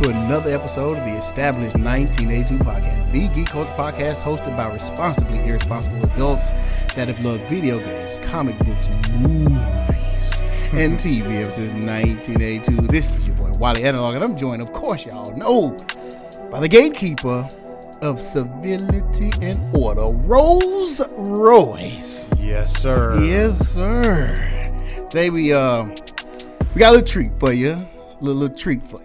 to another episode of the established 1982 podcast, the geek culture podcast hosted by responsibly irresponsible adults that have loved video games, comic books, movies, and TV ever since 1982. This is your boy Wally Analog, and I'm joined, of course, y'all know, by the gatekeeper of civility and order, Rowls Royce. Yes, sir. Yes, sir. Today we got a little treat for you. Little treat for you.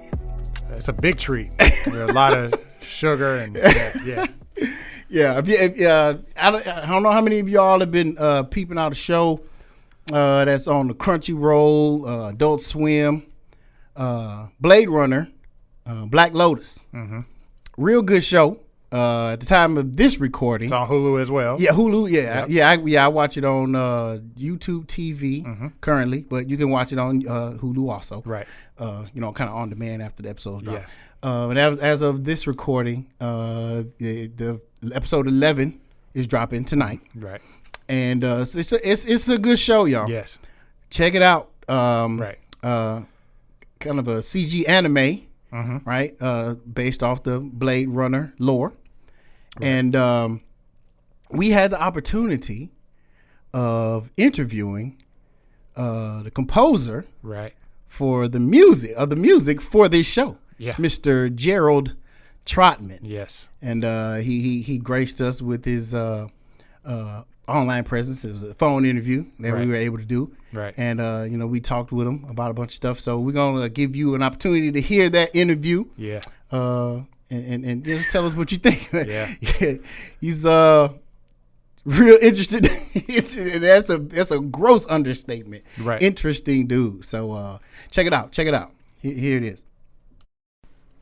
It's a big treat. There's a lot of sugar and yeah. I don't know how many of y'all have been peeping out a show that's on the Crunchyroll, Adult Swim, Blade Runner, Black Lotus. Mm-hmm. Real good show. At the time of this recording, it's on Hulu as well. Yeah, Hulu. I watch it on YouTube TV currently, but you can watch it on Hulu also. Right. Kind of on demand after the episodes drop. Yeah. And as of this recording, the episode 11 is dropping tonight. Right. And it's a good show, y'all. Yes. Check it out. Right. Kind of a CG anime. Right, based off the Blade Runner lore, right. And we had the opportunity of interviewing the composer, right, for the music for this show, Mr. Gerald Trottman. Yes, and he graced us with his online presence. It was a phone interview that we were able to do. Right. And, we talked with him about a bunch of stuff. So we're going to give you an opportunity to hear that interview. Yeah. And just tell us what you think. Yeah. He's real interested. And that's a gross understatement. Right. Interesting dude. So check it out. Here it is.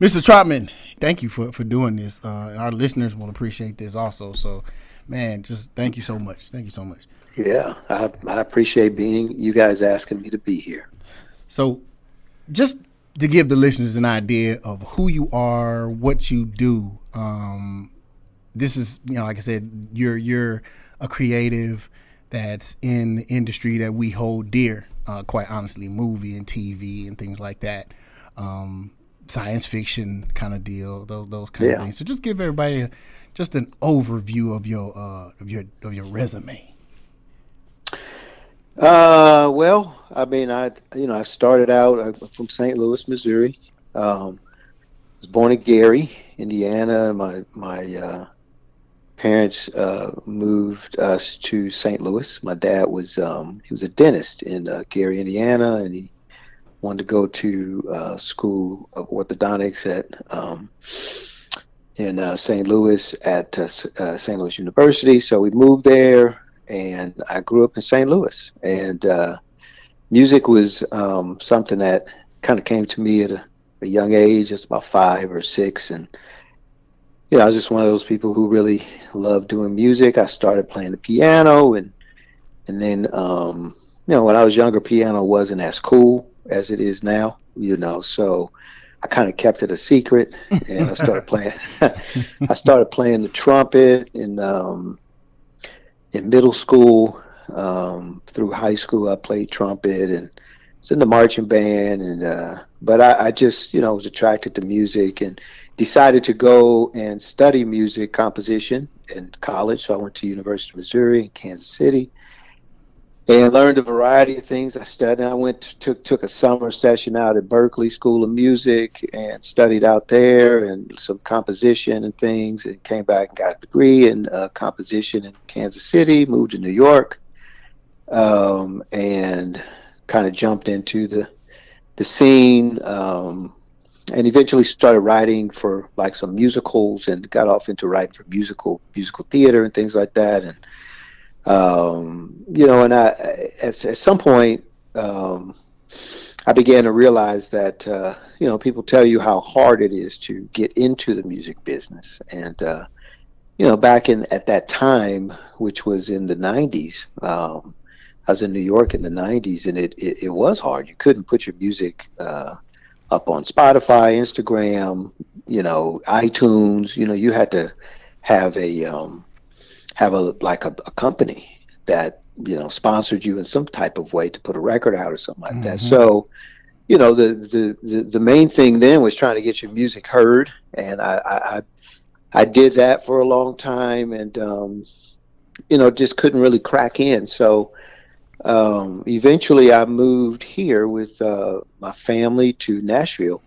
Mr. Trottman, thank you for doing this. Our listeners will appreciate this also. So, man, just thank you so much. Thank you so much. Yeah, I appreciate you guys asking me to be here. So just to give the listeners an idea of who you are, what you do, this is, like I said, you're a creative that's in the industry that we hold dear, quite honestly, movie and TV and things like that, science fiction kind of deal, those kind of things. So just give everybody just an overview of your resume. Well, I mean, I started out from St. Louis, Missouri. Was born in Gary, Indiana. My parents moved us to St. Louis. My dad was he was a dentist in Gary, Indiana, and he wanted to go to school of orthodontics in St. Louis at St. Louis University. So we moved there. And I grew up in St. Louis, and music was something that kind of came to me at a young age, just about 5 or 6. And, I was just one of those people who really loved doing music. I started playing the piano, and then, when I was younger, piano wasn't as cool as it is now, so I kind of kept it a secret, and I started playing. I started playing the trumpet in middle school. Through high school, I played trumpet and was in the marching band, and but I just was attracted to music and decided to go and study music composition in college. So I went to University of Missouri in Kansas City and learned a variety of things. I studied. I took a summer session out at Berklee School of Music and studied out there and some composition and things, and came back and got a degree in composition in Kansas City, moved to New York, and kind of jumped into the scene, and eventually started writing for like some musicals, and got off into writing for musical theater and things like that. And and I, at some point, I began to realize that, people tell you how hard it is to get into the music business. And, back at that time, which was in the 90s, I was in New York in the 90s, and it was hard. You couldn't put your music up on Spotify, Instagram, iTunes. You had to have a company that sponsored you in some type of way to put a record out or something like that. So the main thing then was trying to get your music heard, and I did that for a long time, and just couldn't really crack in. So eventually I moved here with my family to Nashville,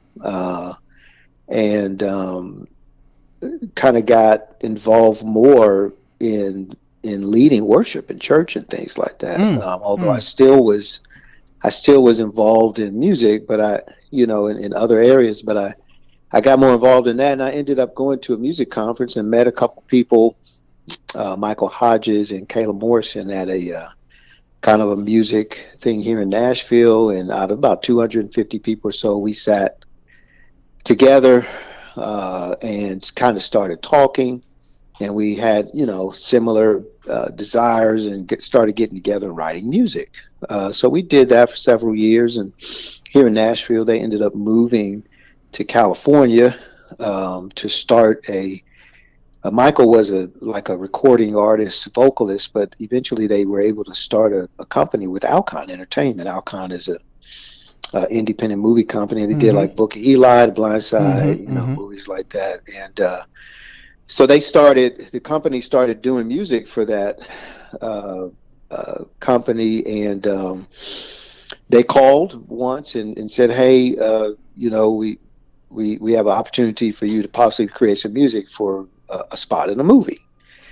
and kind of got involved more in leading worship in church and things like that. Although I still was involved in music, but in other areas, but I got more involved in that, and I ended up going to a music conference and met a couple people, Michael Hodges and Caleb Morrison, at a kind of a music thing here in Nashville, and out of about 250 people or so, we sat together and kind of started talking, and we had similar desires, and started getting together and writing music. So we did that for several years, and here in Nashville they ended up moving to California to start Michael was a recording artist, vocalist, but eventually they were able to start a company with Alcon Entertainment. Alcon is a independent movie company. They did like Book of Eli, The Blind Side, movies like that. And so the company started doing music for that company, and they called once and said, "Hey, we have an opportunity for you to possibly create some music for a spot in a movie."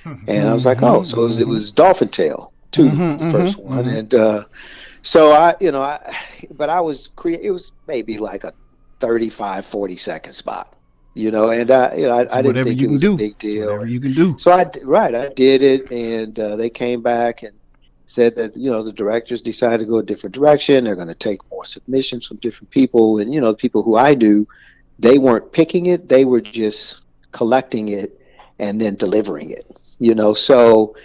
And I was like, "Oh," so it was Dolphin Tale 2, the first one, and so it was maybe like a 35, 40-second spot, and I didn't think it was a big deal. Whatever you can do. So I did it, and they came back and said that the directors decided to go a different direction. They're going to take more submissions from different people, and the people who I do, they weren't picking it; they were just collecting it and then delivering it. So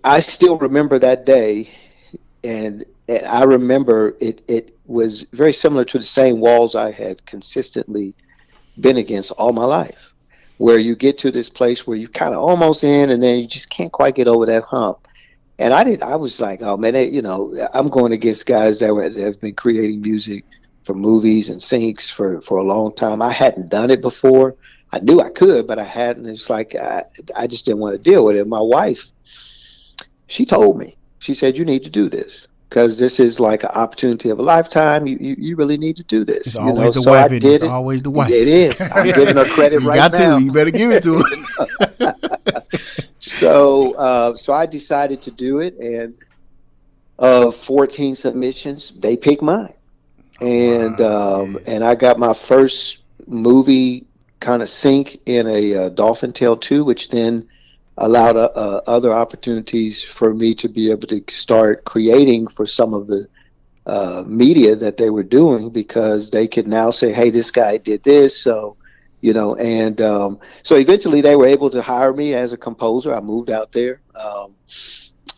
I still remember that day, and I remember it was very similar to the same walls I had consistently been against all my life, where you get to this place where you kind of almost in, and then you just can't quite get over that hump. And I was like, oh man, I'm going against guys that have been creating music for movies and syncs for a long time. I hadn't done it before. I knew I could, but I hadn't. It's like I just didn't want to deal with it. My wife, she told me, she said, "You need to do this, because this is like an opportunity of a lifetime. You really need to do this." It's always the wife. It's always the wife. It is. I'm giving her credit right now. You better give it to her. So I decided to do it, and 14 submissions, they picked mine, and and I got my first movie kind of sync in a Dolphin Tale 2, which then allowed other opportunities for me to be able to start creating for some of the media that they were doing, because they could now say, "Hey, this guy did this," so and so eventually they were able to hire me as a composer. I moved out there,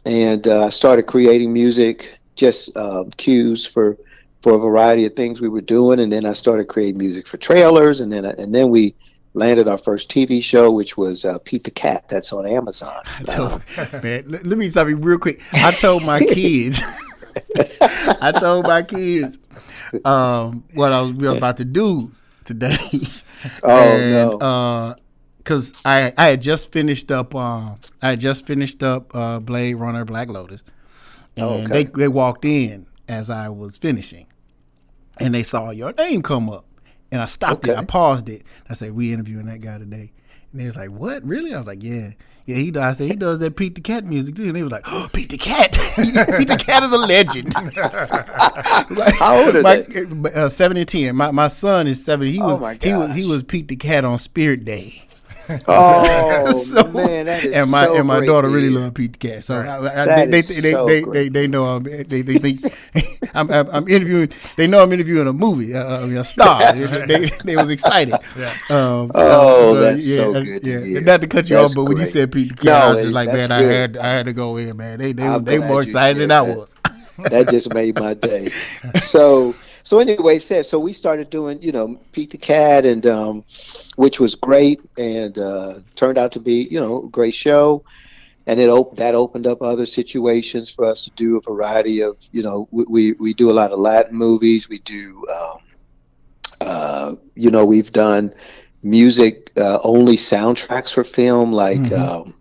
and I started creating music, just cues for a variety of things we were doing, and then I started creating music for trailers, and then we landed our first TV show, which was Pete the Cat. That's on Amazon. Man, let me stop you real quick. I told my kids, what I was about to do today. Because I had just finished up Blade Runner Black Lotus, and they walked in as I was finishing, and they saw your name come up, and I stopped it. I paused it. I said, "We interviewing that guy today," and they was like, "What, really?" I was like, "Yeah." He does. I said, "He does that Pete the Cat music too," and they was like, "Oh, Pete the Cat! Pete the Cat is a legend." How old are they? 7 and 10. My son is 7. He was Pete the Cat on Spirit Day. Oh man, that is and my daughter really loved Pete the Cat. So they know I'm interviewing. They know I'm interviewing a movie, a star. they was excited. Yeah. That's so good to hear. Not to cut you off, but when you said Pete the Cat, I was just like, man, good. I had to go in, man. They were more excited than I was. That just made my day. So anyway, so we started doing, Pete the Cat, and which was great, and turned out to be, a great show. and that opened up other situations for us to do a variety of, we do a lot of Latin movies. We do, we've done music only soundtracks for film, like I'll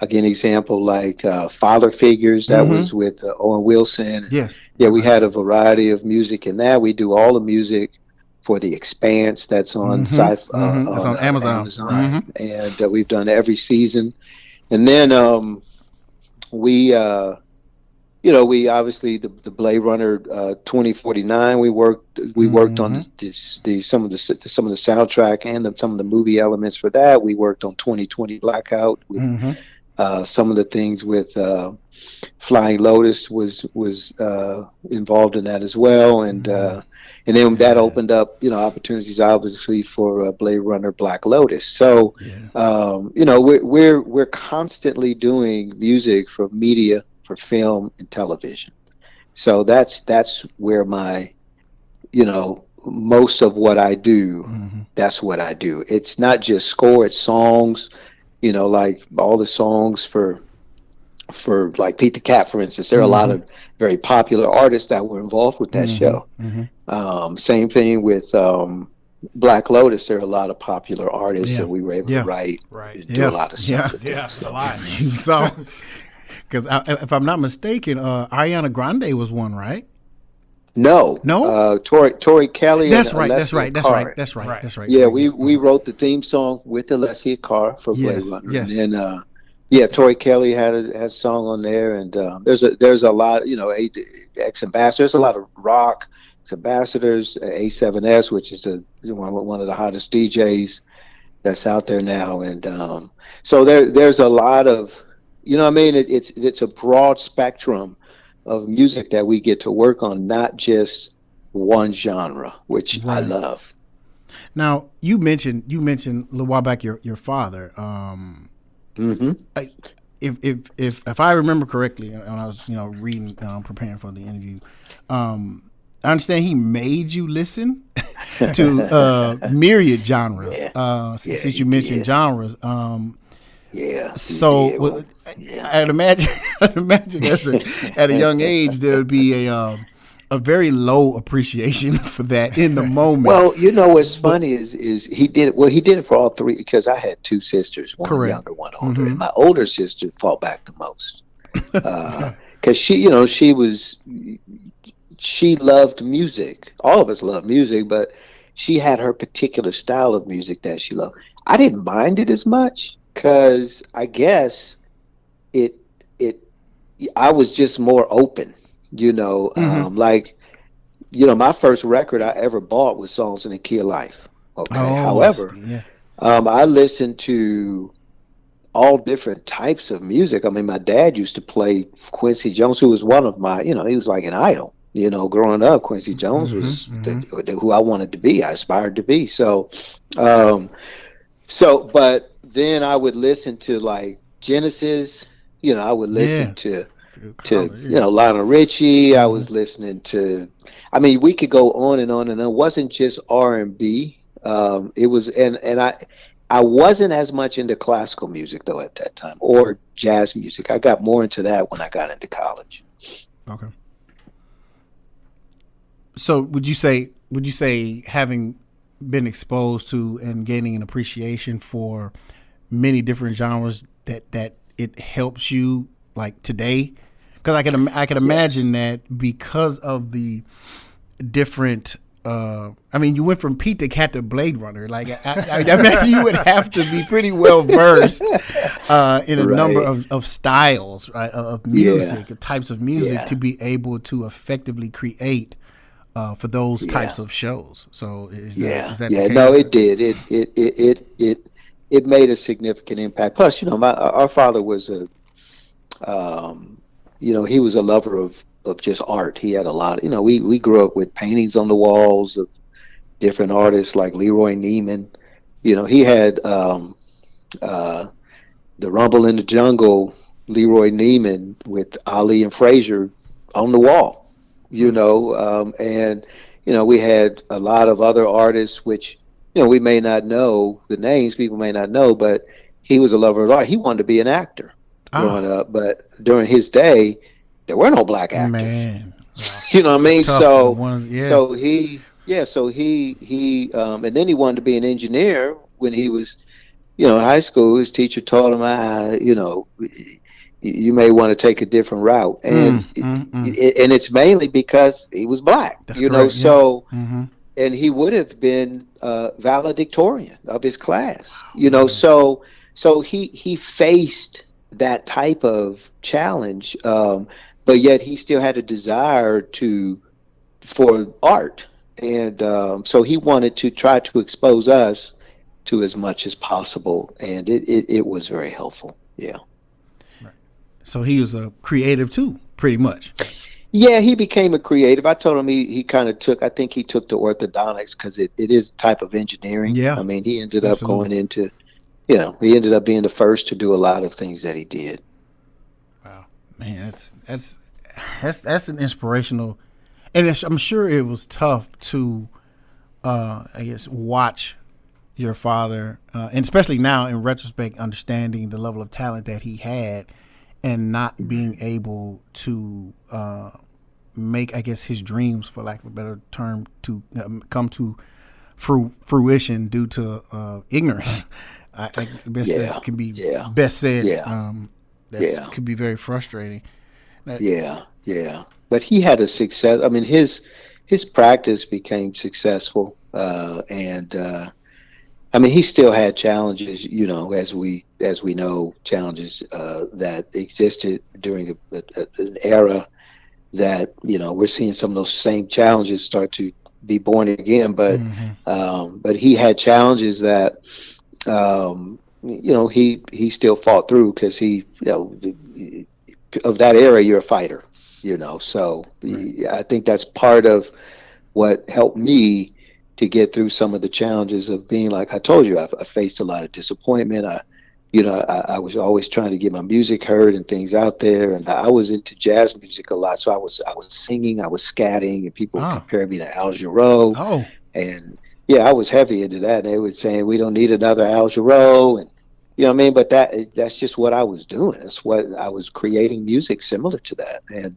give an example, like Father Figures, that was with Owen Wilson. Yes. Yeah, we had a variety of music in that. We do all the music for the Expanse that's on That's on Amazon. And we've done every season. And then we obviously the Blade Runner 2049. We worked on some of the soundtrack and some of the movie elements for that. We worked on 2020 Blackout with some of the things with Flying Lotus was involved in that as well, and then that opened up opportunities obviously for Blade Runner Black Lotus. So we're constantly doing music for media, for film and television. So that's where my most of what I do, that's what I do. It's not just score, it's songs. Like all the songs for like Pete the Cat, for instance. There are a lot of very popular artists that were involved with that show. Same thing with Black Lotus. There are a lot of popular artists that we were able to write and do a lot of stuff with them. A lot. So, because if I'm not mistaken, Ariana Grande was one, right? No. Tori Kelly. That's right. Yeah, we wrote the theme song with Alessia Carr for Blade Runner. Yes. And then Tori Kelly had a song on there, and there's a lot, ex-ambassadors, there's a lot of rock ambassadors, A7S, which is one of the hottest DJs that's out there now, and so there's a lot of, it's a broad spectrum of music that we get to work on, not just one genre, which I love. Now, you mentioned a little while back your father. If I remember correctly, when I was reading, preparing for the interview, I understand he made you listen to myriad genres. Since you mentioned genres, so I'd imagine at a young age there would be a very low appreciation for that in the moment. Well, what's funny is he did it for all three, because I had two sisters, one younger, one older, and my older sister fought back the most because she loved music. All of us love music, but she had her particular style of music that she loved. I didn't mind it as much, because I guess I was just more open, my first record I ever bought was Songs in the Key of Life. Okay. However, I listened to all different types of music. I mean, my dad used to play Quincy Jones, who was one of my, he was like an idol. Growing up, Quincy Jones was who I wanted to be. I aspired to be. So, but then I would listen to like Genesis. I would listen to Lionel Richie. I was listening to. I mean, we could go on and on, and it wasn't just R&B. It was, and I wasn't as much into classical music though at that time, or jazz music. I got more into that when I got into college. Okay. So would you say having been exposed to and gaining an appreciation for many different genres that it helps you like today? Because I can imagine that because of the different. You went from Pete the Cat to Blade Runner. Like I imagine you would have to be pretty well versed in a number of styles, right, of music, of types of music to be able to effectively create for those types of shows. So is that the case? No, it did. It made a significant impact. Plus, our father was he was a lover of just art. He had a lot. We grew up with paintings on the walls of different artists like Leroy Neiman. He had the Rumble in the Jungle, Leroy Neiman with Ali and Frazier on the wall. And we had a lot of other artists, which we may not know the names. People may not know, but he was a lover of art. He wanted to be an actor. growing up, but during his day, there were no black actors. Man, You know what I mean? tough for the ones, yeah. So he and then he wanted to be an engineer when he was, in high school. His teacher told him, you may want to take a different route, and and it's mainly because he was black. That's correct, so Mm-hmm. and he would have been valedictorian of his class. So he faced that type of challenge, but yet he still had a desire for art, and so he wanted to try to expose us to as much as possible, and it was very helpful. Yeah. So he was a creative too, pretty much. Yeah, he became a creative. I told him he kind of took, I think he took to orthodontics because it is a type of engineering. Yeah. I mean, he ended up going into, he ended up being the first to do a lot of things that he did. Wow. Man, that's an inspirational, and I'm sure it was tough to, I guess, watch your father, and especially now in retrospect, understanding the level of talent that he had, and not being able to make, I guess, his dreams, for lack of a better term, to come to fruition due to ignorance. I guess that can be best said. That could be very frustrating. Yeah. But he had a success. I mean, his practice became successful, and I mean, he still had challenges, as we know, challenges that existed during an era that, we're seeing some of those same challenges start to be born again. But but he had challenges that, he still fought through because of that era, you're a fighter, So I think that's part of what helped me to get through some of the challenges of being, like I told you, I faced a lot of disappointment. I was always trying to get my music heard and things out there, and I was into jazz music a lot. So I was singing, I was scatting, and people would compare me to Al Jarreau. And I was heavy into that. They would say, we don't need another Al Jarreau, and you know what I mean. But that's just what I was doing. That's what I was creating, music similar to that. And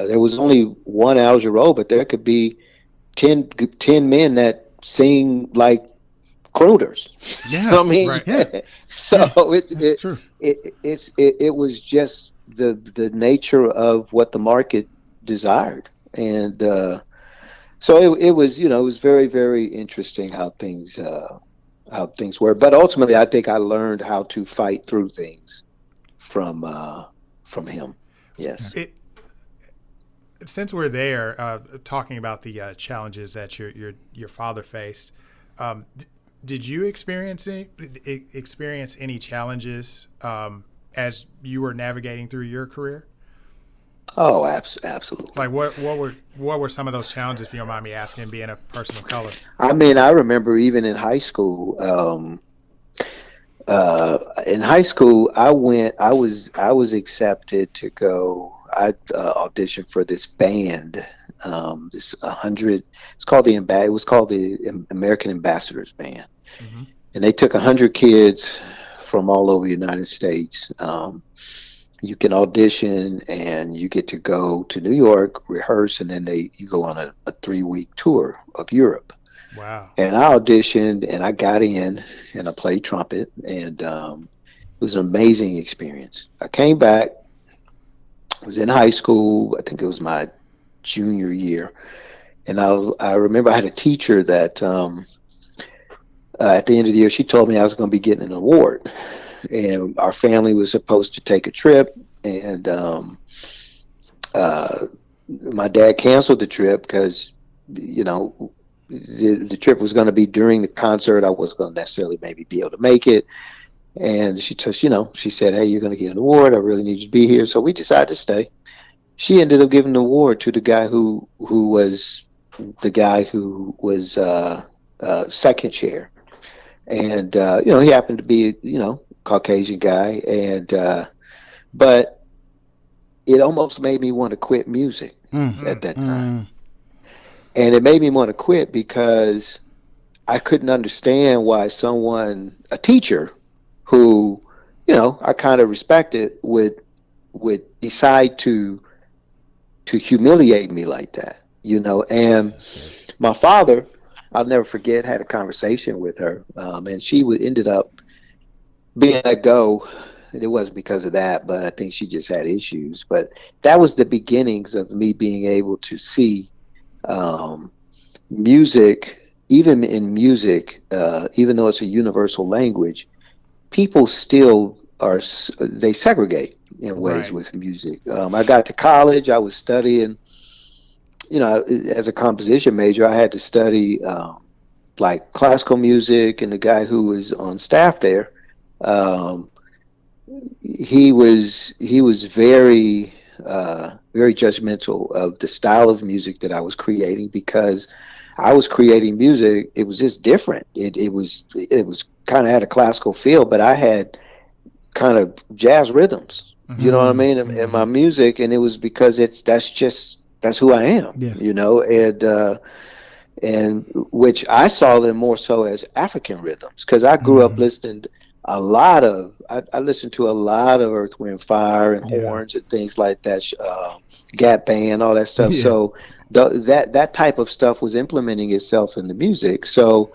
there was only one Al Jarreau, but there could be 10 men that sing like crooners. Yeah, you know what I mean? Right. Yeah. So it's true. It was just the nature of what the market desired, and so it was it was very, very interesting how things were. But ultimately, I think I learned how to fight through things from him. Yes. Since we're there, talking about the challenges that your father faced, did you experience any challenges as you were navigating through your career? Oh, absolutely. Like what were some of those challenges, if you don't mind me asking, being a person of color? I mean, I remember even in high school. I was accepted to go. I auditioned for this band. It was called the American Ambassadors Band, and they took 100 kids from all over the United States. You can audition, and you get to go to New York, rehearse, and then you go on a 3-week tour of Europe. Wow! And I auditioned, and I got in, and I played trumpet, and it was an amazing experience. I came back. I was in high school. I think it was my junior year, and I remember I had a teacher that at the end of the year, she told me I was going to be getting an award, and our family was supposed to take a trip, and my dad canceled the trip because the trip was going to be during the concert. I wasn't going to necessarily maybe be able to make it. And she said, hey, you're going to get an award. I really need you to be here. So we decided to stay. She ended up giving the award to the guy who was second chair. And, he happened to be, Caucasian guy. And, but it almost made me want to quit music at that time. And it made me want to quit because I couldn't understand why a teacher who, I kind of respected would decide to humiliate me like that, and my father, I'll never forget, had a conversation with her, and she ended up being let go. It wasn't because of that, but I think she just had issues. But that was the beginnings of me being able to see music, even in music, even though it's a universal language, people still they segregate in ways with music. I got to college, I was studying, as a composition major, I had to study like classical music, and the guy who was on staff there, he was very very judgmental of the style of music that I was creating, because I was creating music. It was just different. It was kind of had a classical feel, but I had kind of jazz rhythms. Mm-hmm. You know what I mean? In my music, and it was because that's who I am. Yeah. And which I saw them more so as African rhythms, because I grew up listening I listened to a lot of Earth, Wind, Fire and horns and things like that, Gap Band, all that stuff. Yeah. So that type of stuff was implementing itself in the music. So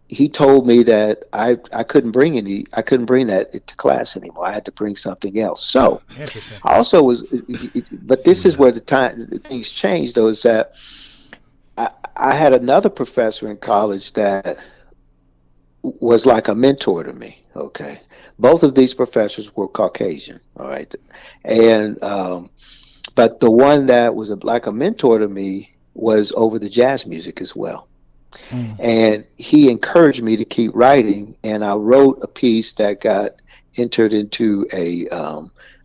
he told me that I couldn't bring that to class anymore. I had to bring something else. So I also but this is where things changed, though, is that I had another professor in college that was like a mentor to me. Okay. Both of these professors were Caucasian. All right. And, but the one that was like a mentor to me was over the jazz music as well. And he encouraged me to keep writing, and I wrote a piece that got entered into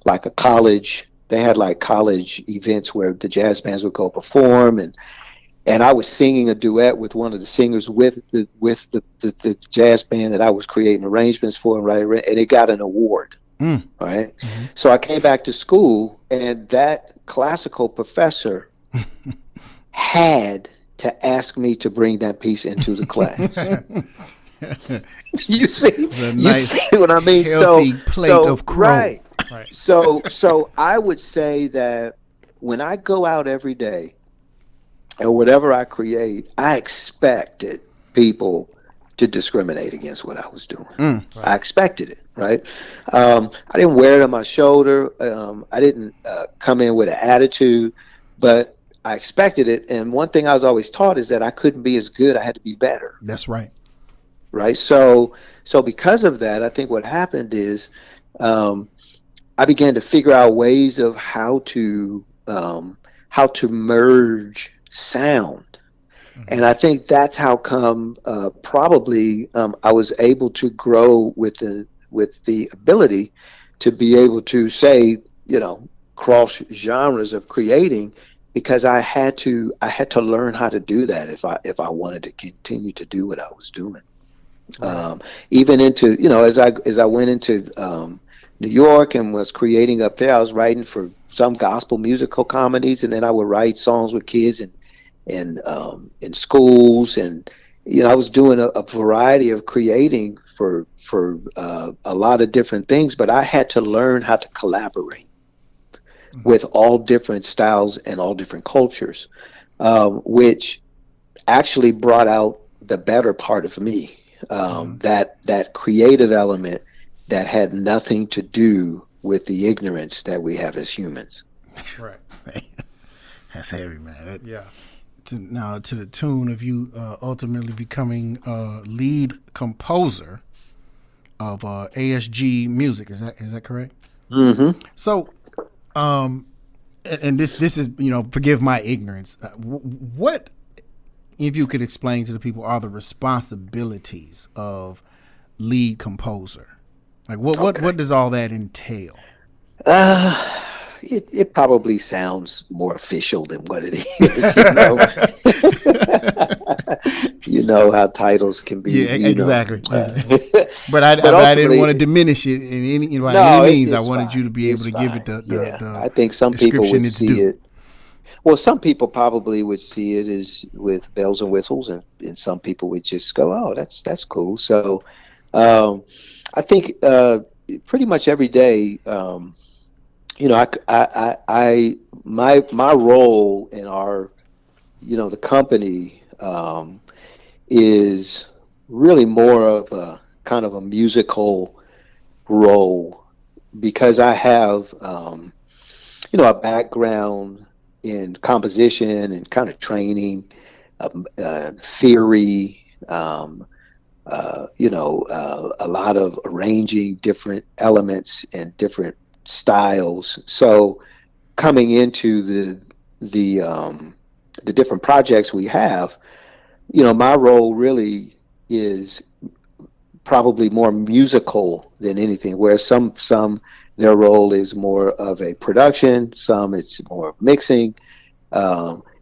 like a college. They had like college events where the jazz bands would go perform, and I was singing a duet with one of the singers with the jazz band that I was creating arrangements for, and it got an award. Right. Mm-hmm. So I came back to school, and that classical professor had to ask me to bring that piece into the class. You see what I mean? Healthy plate of crow. Right. So I would say that when I go out every day, or whatever I create, I expected people to discriminate against what I was doing. Right. I expected it, right? I didn't wear it on my shoulder. I didn't come in with an attitude, but I expected it. And one thing I was always taught is that I couldn't be as good. I had to be better. That's right. Right. So because of that, I think what happened is I began to figure out ways of how to merge sound. And I think that's how come probably I was able to grow with the ability to be able to say, cross genres of creating, because I had to learn how to do that if I wanted to continue to do what I was doing. Even into, as I went into New York and was creating up there, I was writing for some gospel musical comedies, and then I would write songs with kids in schools, and I was doing a variety of creating for a lot of different things, but I had to learn how to collaborate with all different styles and all different cultures, which actually brought out the better part of me, that creative element that had nothing to do with the ignorance that we have as humans. Right. That's heavy, man. Yeah. To the tune of you ultimately becoming lead composer of ASG Music. Is that correct? Mm-hmm. So, and this is, forgive my ignorance. What, if you could explain to the people, are the responsibilities of lead composer? Like what does all that entail? It probably sounds more official than what it is. You know how titles can be. Yeah, exactly. But I didn't want to diminish it in any means. I wanted you to be able to give it the I think some people would see it. Well, some people probably would see it as with bells and whistles, and some people would just go, "Oh, that's cool." So, I think pretty much every day, my role in our, the company, is really more of a kind of a musical role because I have, a background in composition and kind of training, theory, a lot of arranging different elements and different styles. So coming into the different projects we have, my role really is probably more musical than anything, where some their role is more of a production, some it's more mixing.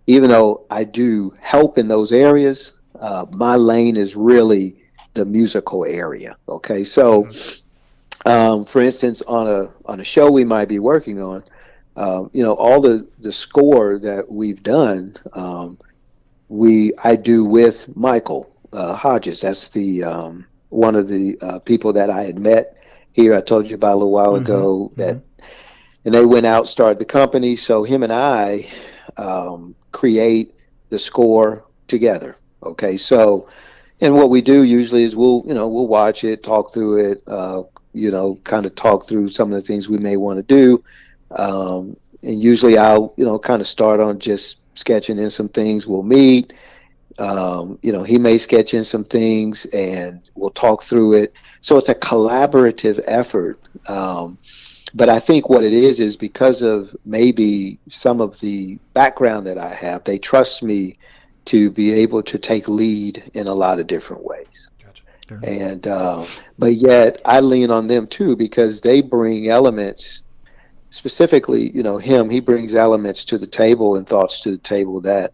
Even though I do help in those areas, my lane is really the musical area. Okay, so for instance, on a show we might be working on, all the score that we've done, I do with Michael Hodges. That's the one of the people that I had met here. I told you about a little while ago that, and they went out, started the company. So him and I create the score together. Okay, so and what we do usually is we'll watch it, talk through it, kind of talk through some of the things we may want to do. And usually I'll kind of start on just sketching in some things. We'll meet. He may sketch in some things and we'll talk through it. So it's a collaborative effort. But I think what it is because of maybe some of the background that I have, they trust me to be able to take lead in a lot of different ways. Gotcha. And but yet I lean on them too, because they bring elements, specifically, he brings elements to the table and thoughts to the table that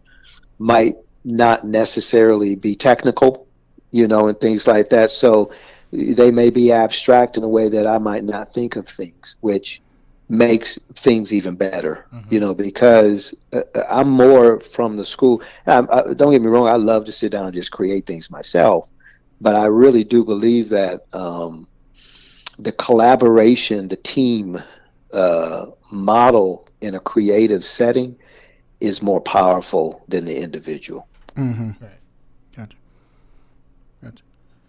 might not necessarily be technical, and things like that. So they may be abstract in a way that I might not think of things, which makes things even better, because I'm more from the school. Don't get me wrong, I love to sit down and just create things myself, but I really do believe that the collaboration, the team model in a creative setting is more powerful than the individual. Right. Gotcha.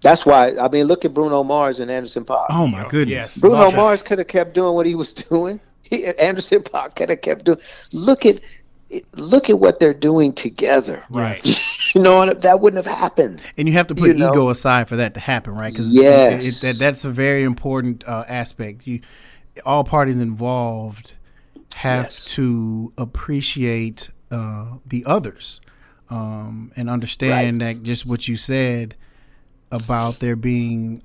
That's why, look at Bruno Mars and Anderson .Paak. Oh my goodness. Yes. Bruno Mars could have kept doing what he was doing. Anderson .Paak could have kept doing. Look at what they're doing together. Right. That wouldn't have happened. And you have to put ego aside for that to happen, right? Because that's a very important aspect. All parties involved have to appreciate the others and understand that just what you said about there being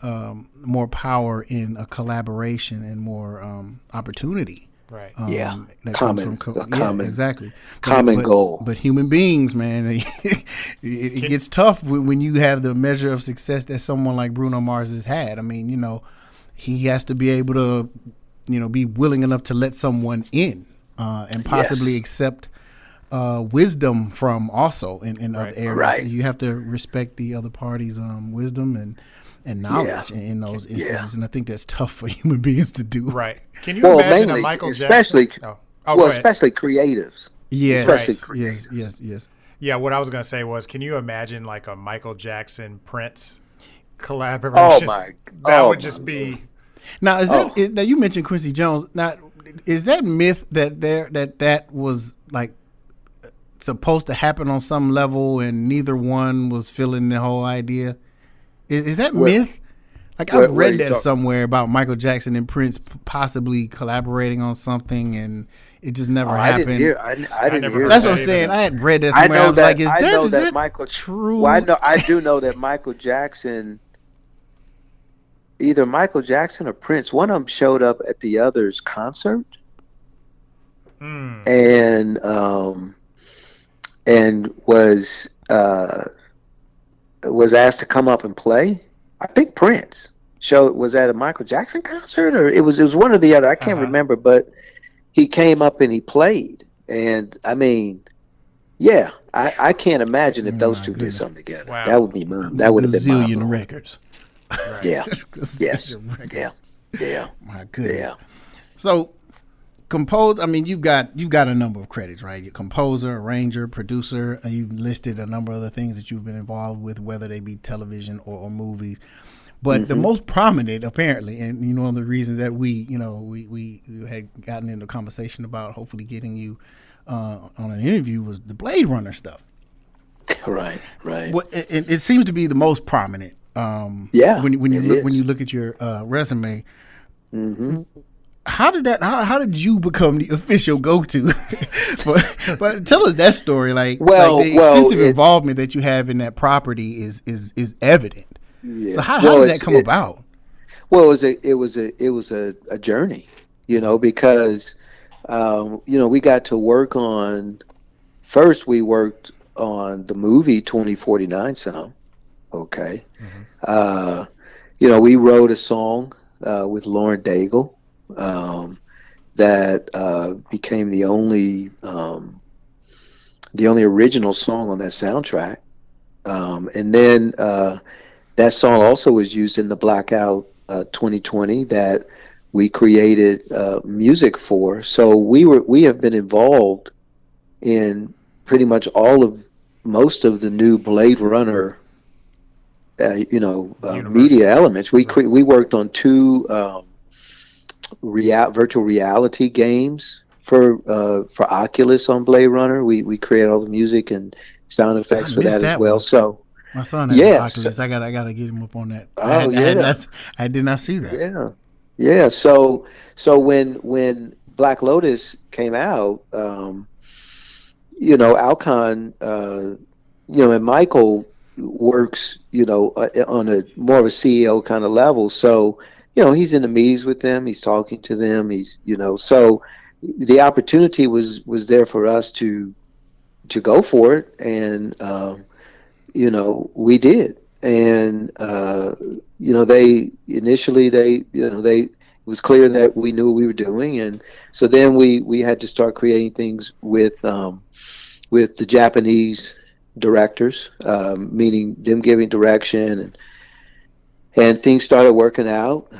more power in a collaboration and more opportunity. Right. Common exactly. Common goal. But human beings, man, it gets tough when you have the measure of success that someone like Bruno Mars has had. He has to be able to, be willing enough to let someone in and possibly accept wisdom from also in other areas. Right. You have to respect the other party's wisdom and knowledge in those instances, and I think that's tough for human beings to do. Right. Can you imagine a Michael especially, Jackson? Especially creatives. Yes. Creatives. Yes. Yeah, what I was going to say was, can you imagine like a Michael Jackson Prince collaboration? Oh my! That would just be. Now, now you mentioned Quincy Jones. Now, is that myth that was like supposed to happen on some level, and neither one was feeling the whole idea? Is that myth? Like I read that somewhere about Michael Jackson and Prince possibly collaborating on something, and it just never happened. I didn't hear. That's what I'm saying. I had read that somewhere. I was like, is that Michael true? Well, I do know that Michael Jackson, either Michael Jackson or Prince, one of them showed up at the other's concert, and was asked to come up and play. I think Prince was at a Michael Jackson concert, or it was one or the other. I can't remember, but he came up and he played, And I mean, yeah, I can't imagine if those My two did goodness. something together. Wow. That would have been mind Gazillion blowing. records. Right. Yeah. Yes. Gazillion Yeah. records. Yeah. My goodness. Yeah. So, compose. I mean, you've got a number of credits, right? You're composer, arranger, producer, and you've listed a number of other things that you've been involved with, whether they be television or movies. But the most prominent, apparently, and one of the reasons that we had gotten into a conversation about hopefully getting you on an interview was the Blade Runner stuff. Right. Right. Well, it seems to be the most prominent. Yeah, When you it look is. when you look at your resume, Mm-hmm. how did you become the official go-to? but tell us that story. Like the extensive involvement that you have in that property is evident. Yeah. So how did that come about? Well, it was a journey, because we got to work on. First, we worked on the movie 2049 song. Okay. Mm-hmm. We wrote a song with Lauren Daigle that became the only original song on that soundtrack, and then that song also was used in the Blackout 2020 that we created music for. So we have been involved in pretty much most of the new Blade Runner media elements. We worked on two virtual reality games for Oculus on Blade Runner. We created all the music and sound effects for that as well. One. So my son has Oculus. I gotta get him up on that. I did not see that. Yeah. So when Black Lotus came out, Alcon, and Michael works, on a more of a CEO kind of level. So, he's in the meetings with them. He's talking to them. He's, so the opportunity was there for us to go for it. And, we did. And, it was clear that we knew what we were doing. And so then we had to start creating things with the Japanese directors, meaning them giving direction, and things started working out.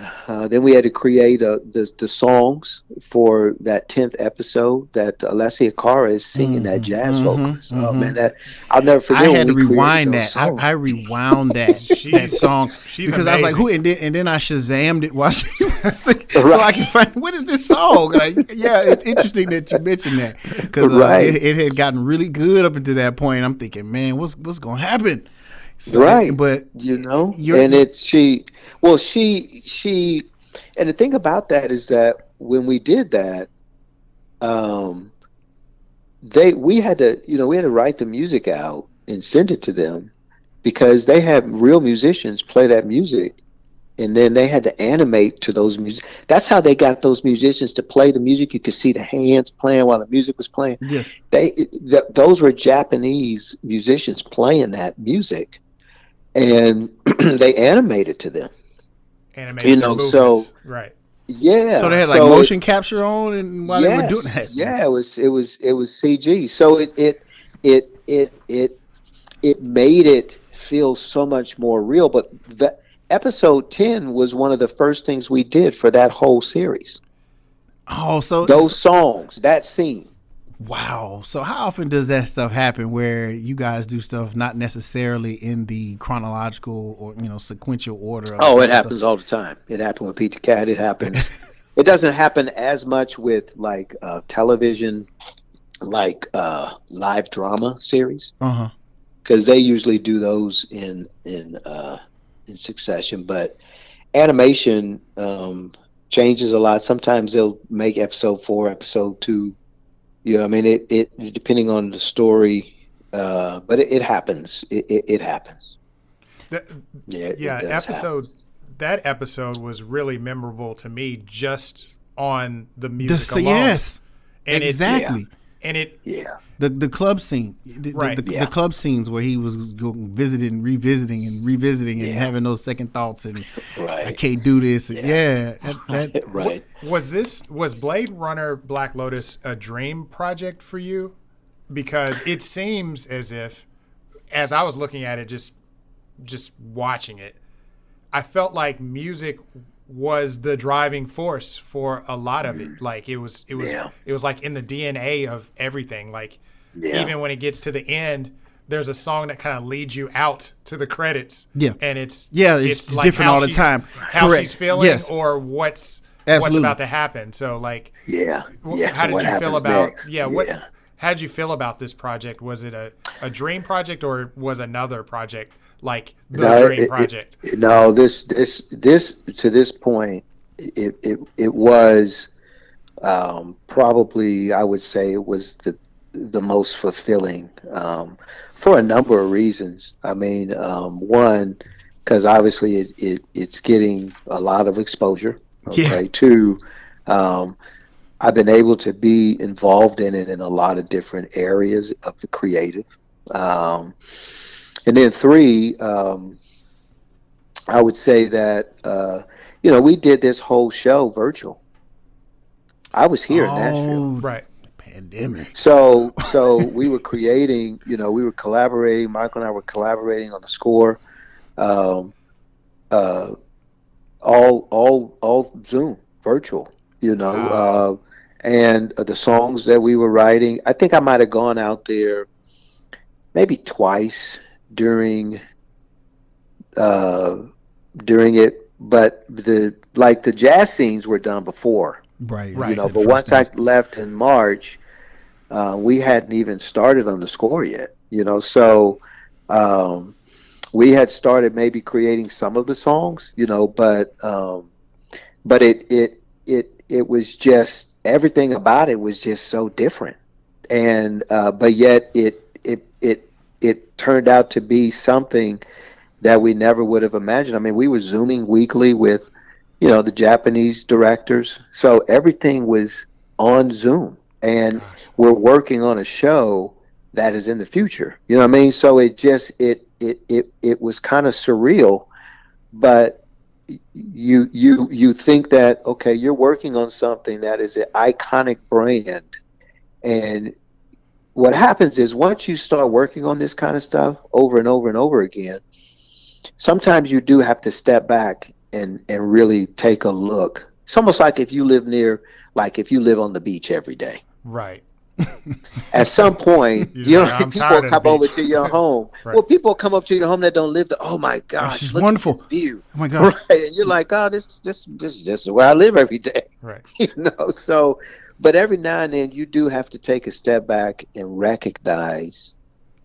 Then we had to create the songs for that 10th episode that Alessia Cara is singing that jazz vocalist. Oh man, that I'll never forget. I had to rewind that. I rewound that song because I was like, "Who?" And then I Shazammed it while she was singing, so I can find what is this song. Like, yeah, it's interesting that you mentioned that because it had gotten really good up until that point. I'm thinking, man, what's going to happen? So, right, but and and the thing about that is that when we did that, we had to write the music out and send it to them because they have real musicians play that music, and then they had to animate to those music. That's how they got those musicians to play the music. You could see the hands playing while the music was playing. Yes. Those were Japanese musicians playing that music. And they animated to them. Animated their movements. Right. Yeah. So they had like motion capture on, and while they were doing that. Yeah, it was CG. So it made it feel so much more real. But the episode 10 was one of the first things we did for that whole series. Oh, so those songs, that scene. Wow. So how often does that stuff happen where you guys do stuff not necessarily in the chronological or, sequential order? It happens all the time. It happened with Pete the Cat. It happens. It doesn't happen as much with like television, like live drama series. Because they usually do those in succession. But animation changes a lot. Sometimes they'll make episode 4, episode 2. Yeah, I mean it depending on the story, but it happens. It happens. That episode was really memorable to me just on the music alone. Yes, and exactly. and it Yeah. The club scene, the club scenes where he was visiting, revisiting, and having those second thoughts, and Right. I can't do this. Yeah, Right. was Blade Runner Black Lotus a dream project for you? Because it seems as if, as I was looking at it, just watching it, I felt like music was the driving force for a lot of it. Like it was like in the DNA of everything. Like even when it gets to the end, there's a song that kind of leads you out to the credits. Yeah, and it's like different all the time. How Correct. she's feeling, Yes. or what's about to happen. So like, how did you feel about how did you feel about this project? Was it a dream project, or was another project like the dream project? This to this point, it was probably, I would say, it was the most fulfilling for a number of reasons. I mean, one, because obviously it's getting a lot of exposure. Okay. Two, I've been able to be involved in it in a lot of different areas of the creative. And then three, I would say that, we did this whole show virtual. I was here in Nashville. Right. Pandemic. So we were creating, we were collaborating. Michael and I were collaborating on the score, all Zoom, virtual, and the songs that we were writing. I think I might have gone out there maybe twice during it, but the jazz scenes were done before. Right. But once I left in March, we hadn't even started on the score yet. So we had started maybe creating some of the songs, but it was just, everything about it was just so different, and but yet it turned out to be something that we never would have imagined. I mean, we were Zooming weekly with the Japanese directors, so everything was on Zoom, and we're working on a show that is in the future. You know what I mean? So it just it was kind of surreal, but you think that, okay, you're working on something that is an iconic brand, and what happens is once you start working on this kind of stuff over and over and over again, sometimes you do have to step back and really take a look. It's almost like if you live on the beach every day. Right. At some point, people come over to your home. Right. Well, people come up to your home that don't live there. Oh my gosh, this is look wonderful. at this view. Oh my gosh. Right. And you're like, oh, this is where I live every day. Right. So, but every now and then you do have to take a step back and recognize,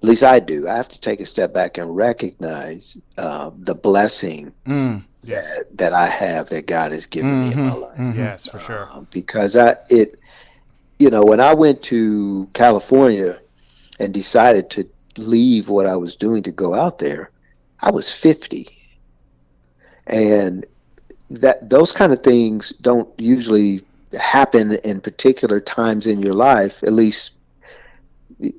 at least I do, I have to take a step back and recognize the blessing that I have, that God has given me in my life. Mm-hmm. Yes, for sure. Because when I went to California and decided to leave what I was doing to go out there, I was 50. And those kind of things don't usually happen in particular times in your life, at least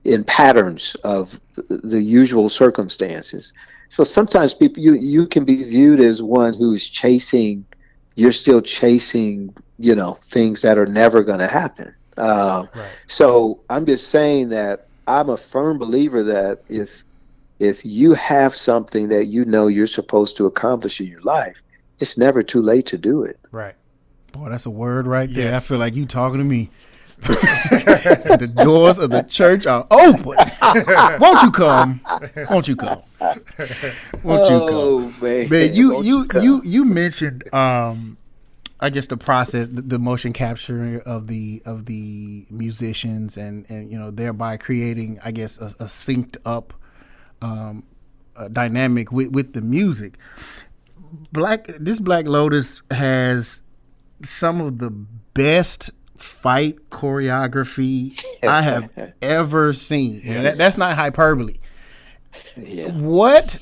in patterns of the usual circumstances. So sometimes people, you can be viewed as one who's you're still chasing, things that are never going to happen. Right. So I'm just saying that I'm a firm believer that if you have something that you're supposed to accomplish in your life, it's never too late to do it. Right. Boy, that's a word right there. Yes. I feel like you talking to me. The doors of the church are open. Won't you come? Won't you come? Won't you come? Man, you mentioned I guess the process, the motion capture of the musicians, and thereby creating, I guess, a synced up dynamic with the music. Black Lotus has some of the best fight choreography I have ever seen. Yes. That's not hyperbole. Yeah. What?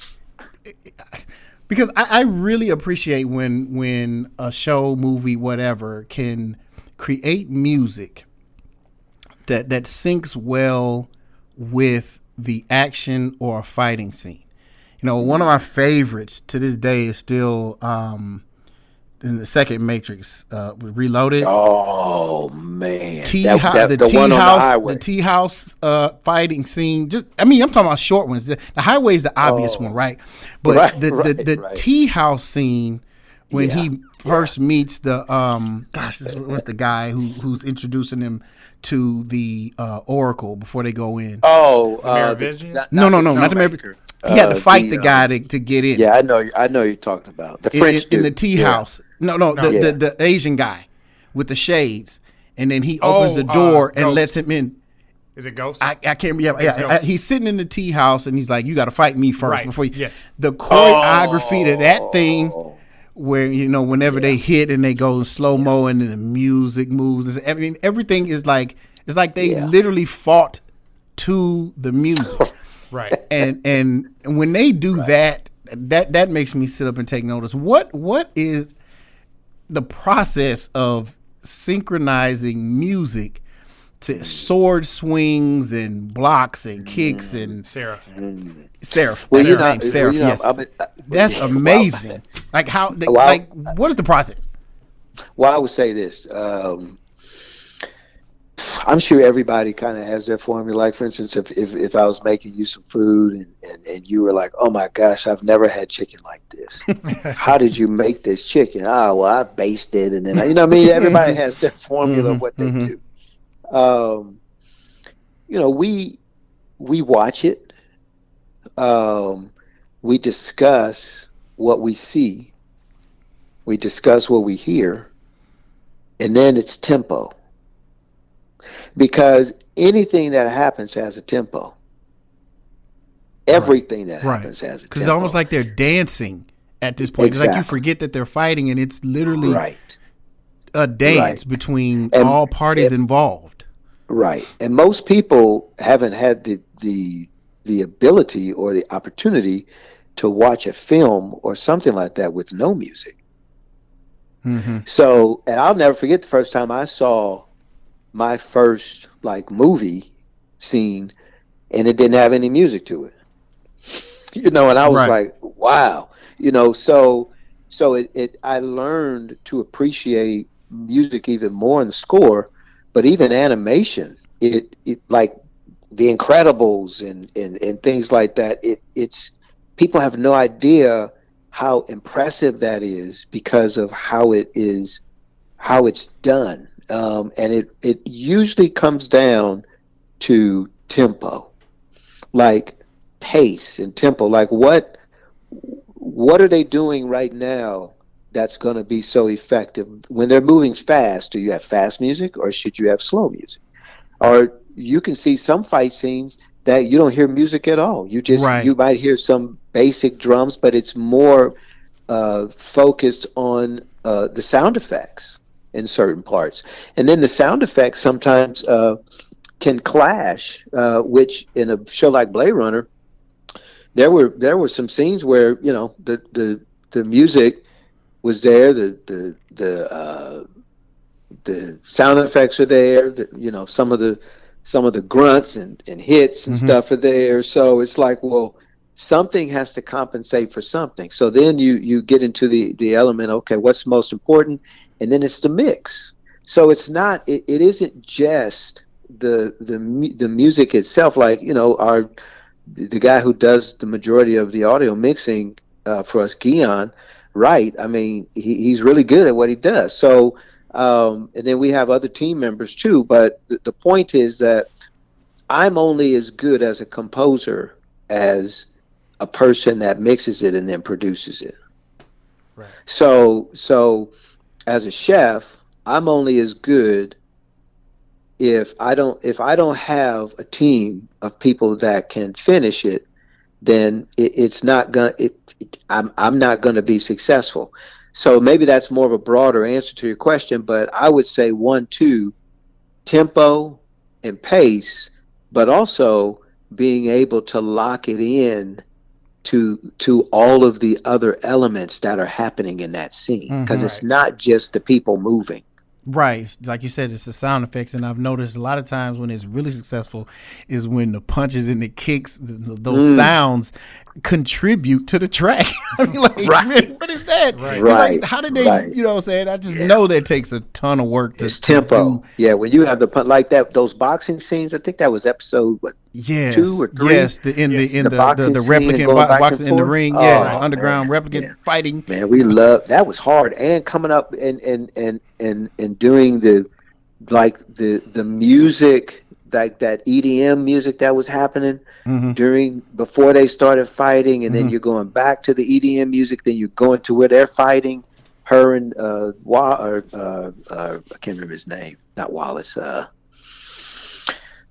Because I really appreciate when a show, movie, whatever can create music that syncs well with the action or a fighting scene. You know, one of my favorites to this day is still in the second Matrix, Reloaded. Oh man, The one on the highway. The tea house fighting scene. I'm talking about short ones. The highway is the obvious one, right? But the tea house scene when he first meets the what's the guy who's introducing him to the Oracle before they go in. No, not the Mayor. He had to fight the guy to get in. Yeah, I know you're talking about the French in the tea house. The Asian guy with the shades, and then he opens the door and lets him in. Is it Ghost? I can't remember. Yeah, he's sitting in the tea house, and he's like, "You got to fight me first before you." Yes. The choreography to that thing, where whenever they hit and they go in slow mo, and then the music moves. I mean, everything is like they literally fought to the music. Right. And when they do that makes me sit up and take notice. What is the process of synchronizing music to sword swings and blocks and kicks and Seraph? Well, that's his name, Seraph. Yes. That's amazing. Like how? What is the process? Well, I would say this. I'm sure everybody kind of has their formula. Like, for instance, if I was making you some food and you were like, oh my gosh, I've never had chicken like this. How did you make this chicken? Oh, well, I basted. And then, everybody has their formula of what they do. We watch it. We discuss what we see. We discuss what we hear. And then it's tempo. Because anything that happens has a tempo. Everything that happens has a tempo. Because it's almost like they're dancing at this point. Exactly. It's like you forget that they're fighting, and it's literally a dance between all parties involved. Right. And most people haven't had the ability or the opportunity to watch a film or something like that with no music. Mm-hmm. So, and I'll never forget the first time I saw my first movie scene, and it didn't have any music to it. And I was like, wow. So I learned to appreciate music even more in the score, but even animation, it like The Incredibles and things like that. It's people have no idea how impressive that is because of how it's done. And it usually comes down to tempo, like pace and tempo. Like what are they doing right now that's going to be so effective? When they're moving fast, do you have fast music or should you have slow music? Or you can see some fight scenes that you don't hear music at all. You might hear some basic drums, but it's more focused on the sound effects in certain parts. And then the sound effects sometimes can clash, which in a show like Blade Runner, there were some scenes where the music was there, the sound effects are there, some of the grunts and hits and stuff are there. So it's like, well, something has to compensate for something. So then you get into the element, okay, what's most important? And then it's the mix. So it's not, it isn't just the music itself. Like, the guy who does the majority of the audio mixing for us, Guion, right? I mean, he's really good at what he does. So, and then we have other team members too. But the point is that I'm only as good as a composer as a person that mixes it and then produces it. Right. So as a chef, I'm only as good if I don't have a team of people that can finish it, then I'm not gonna be successful. So maybe that's more of a broader answer to your question, but I would say 1, 2, tempo and pace, but also being able to lock it in to all of the other elements that are happening in that scene, because it's not just the people moving. Right. Like you said, it's the sound effects. And I've noticed a lot of times when it's really successful is when the punches and the kicks, those sounds contribute to the track. I mean, like, man, what is that? Right. Like, how did they, you know what I'm saying? I just know that takes a ton of work to It's tempo. do. Yeah, when you have like that, those boxing scenes, I think that was episode, what, Yes, 2 or 3? yes, the boxing scene and replicant going back boxing and in the forth. ring, Oh, yeah, the underground man, replicant yeah. fighting. Man, we love that. Was hard, and coming up and doing the music, like that EDM music that was happening before they started fighting, and then you're going back to the EDM music, then you're going to where they're fighting. Her and I can't remember his name, not Wallace.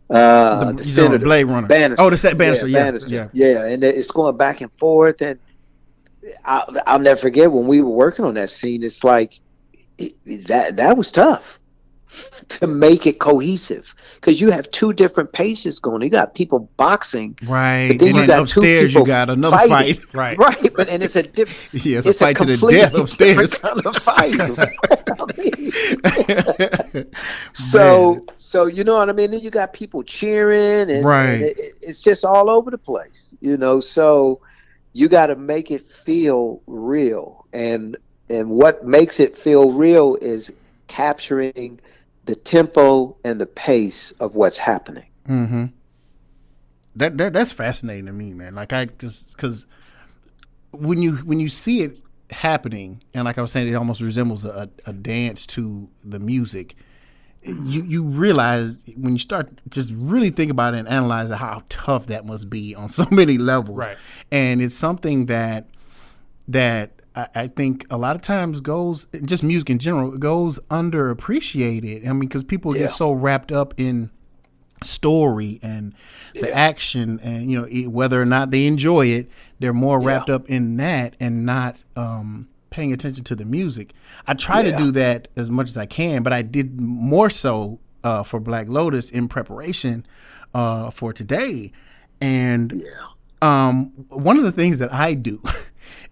The senator, Blade Runner. Bannister. Oh, the Bannister. Yeah, Bannister. Yeah, and it's going back and forth, and I'll never forget when we were working on that scene. It's like that was tough to make it cohesive, because you have 2 different paces going. You got people boxing, right? But then and you then got upstairs, you got another fight, fight, right? But and it's a different. Yeah, it's a fight to the death upstairs. Kind of fight. So you know what I mean. Then you got people cheering, and, right? And it's just all over the place, you know. So you got to make it feel real, and what makes it feel real is capturing the tempo and the pace of what's happening. Mm-hmm. That's fascinating to me, man. Like because when you see it happening, and like I was saying, it almost resembles a dance to the music. You realize when you start just really think about it and analyze it, how tough that must be on so many levels. Right. And it's something that I think a lot of times goes, just music in general, goes underappreciated. I mean, because people get so wrapped up in story and the action, and you know, whether or not they enjoy it, they're more wrapped up in that and not paying attention to the music. I try to do that as much as I can, but I did more so for Black Lotus in preparation for today. And one of the things that I do,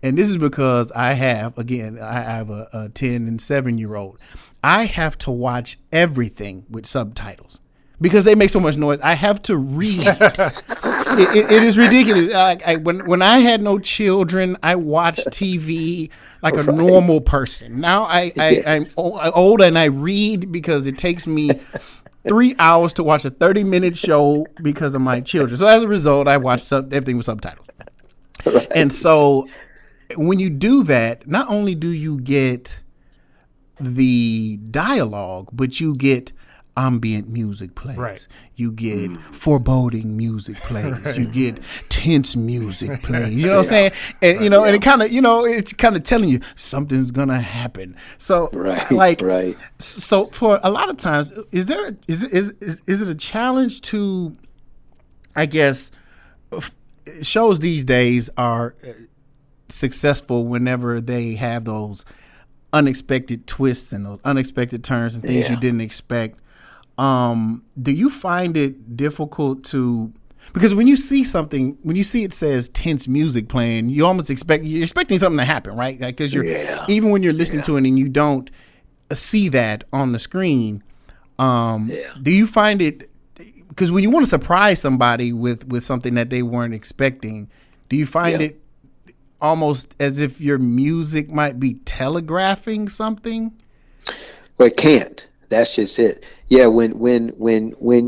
and this is because I have a 10 and 7-year-old, I have to watch everything with subtitles because they make so much noise. I have to read. It is ridiculous. When I had no children, I watched TV like a normal person. Now I'm old and I read because it takes me 3 hours to watch a 30-minute show because of my children. So as a result, I watch everything with subtitles. Right. And so when you do that, not only do you get the dialogue, but you get ambient music plays. Right. You get foreboding music plays. You get tense music plays. You know what I'm saying? And you know, and it kind of, you know, it's kind of telling you something's gonna happen. So so for a lot of times, is it a challenge to, I guess, shows these days are successful whenever they have those unexpected twists and those unexpected turns and things you didn't expect. Do you find it difficult to, because when you see something, when you see it says tense music playing, you almost you're expecting something to happen, right? Because you're even when you're listening to it and you don't see that on the screen. Do you find it, because when you want to surprise somebody with something that they weren't expecting, do you find it almost as if your music might be telegraphing something? Well, it can't. That's just it. Yeah, when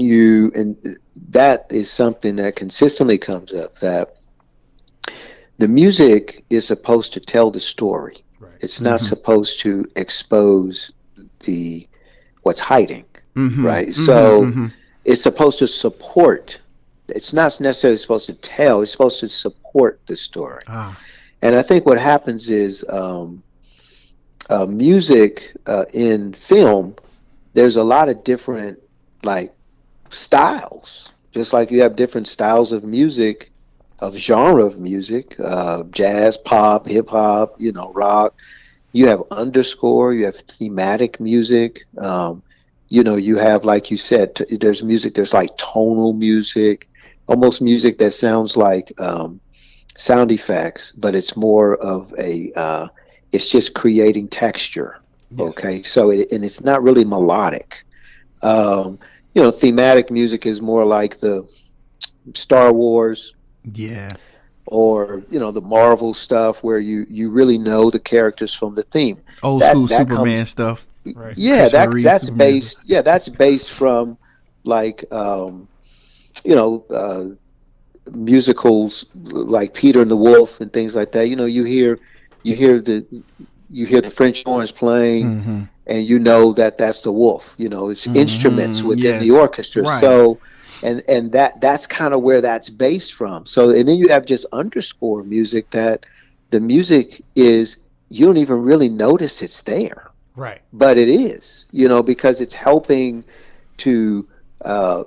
you, and that is something that consistently comes up, that the music is supposed to tell the story. Right. It's not supposed to expose what's hiding. Right. So it's supposed to support. It's not necessarily supposed to tell. It's supposed to support the story. And I think what happens is music in film, there's a lot of different like styles, just like you have different styles of music, of genre of music, jazz, pop, hip hop, you know, rock. You have underscore, you have thematic music. You know, you have, like you said, there's music, there's like tonal music, almost music that sounds like sound effects, but it's more of it's just creating texture. Yes. Okay, so and it's not really melodic. Thematic music is more like the Star Wars Yeah. or the Marvel stuff where you really know the characters from the theme. Old school That Superman comes, stuff. Right. yeah, Christopher Reeve that's Superman. based, that's based from like you know uh, musicals like Peter and the Wolf and things like that. You hear the you hear the French horns playing, Mm-hmm. and you know that that's the wolf. It's instruments Mm-hmm. within the Yes. orchestra. Right. So, and that's kind of where that's based from. So, and then you have just underscore music that the music is, you don't even really notice it's there, Right. but it is. Because it's helping to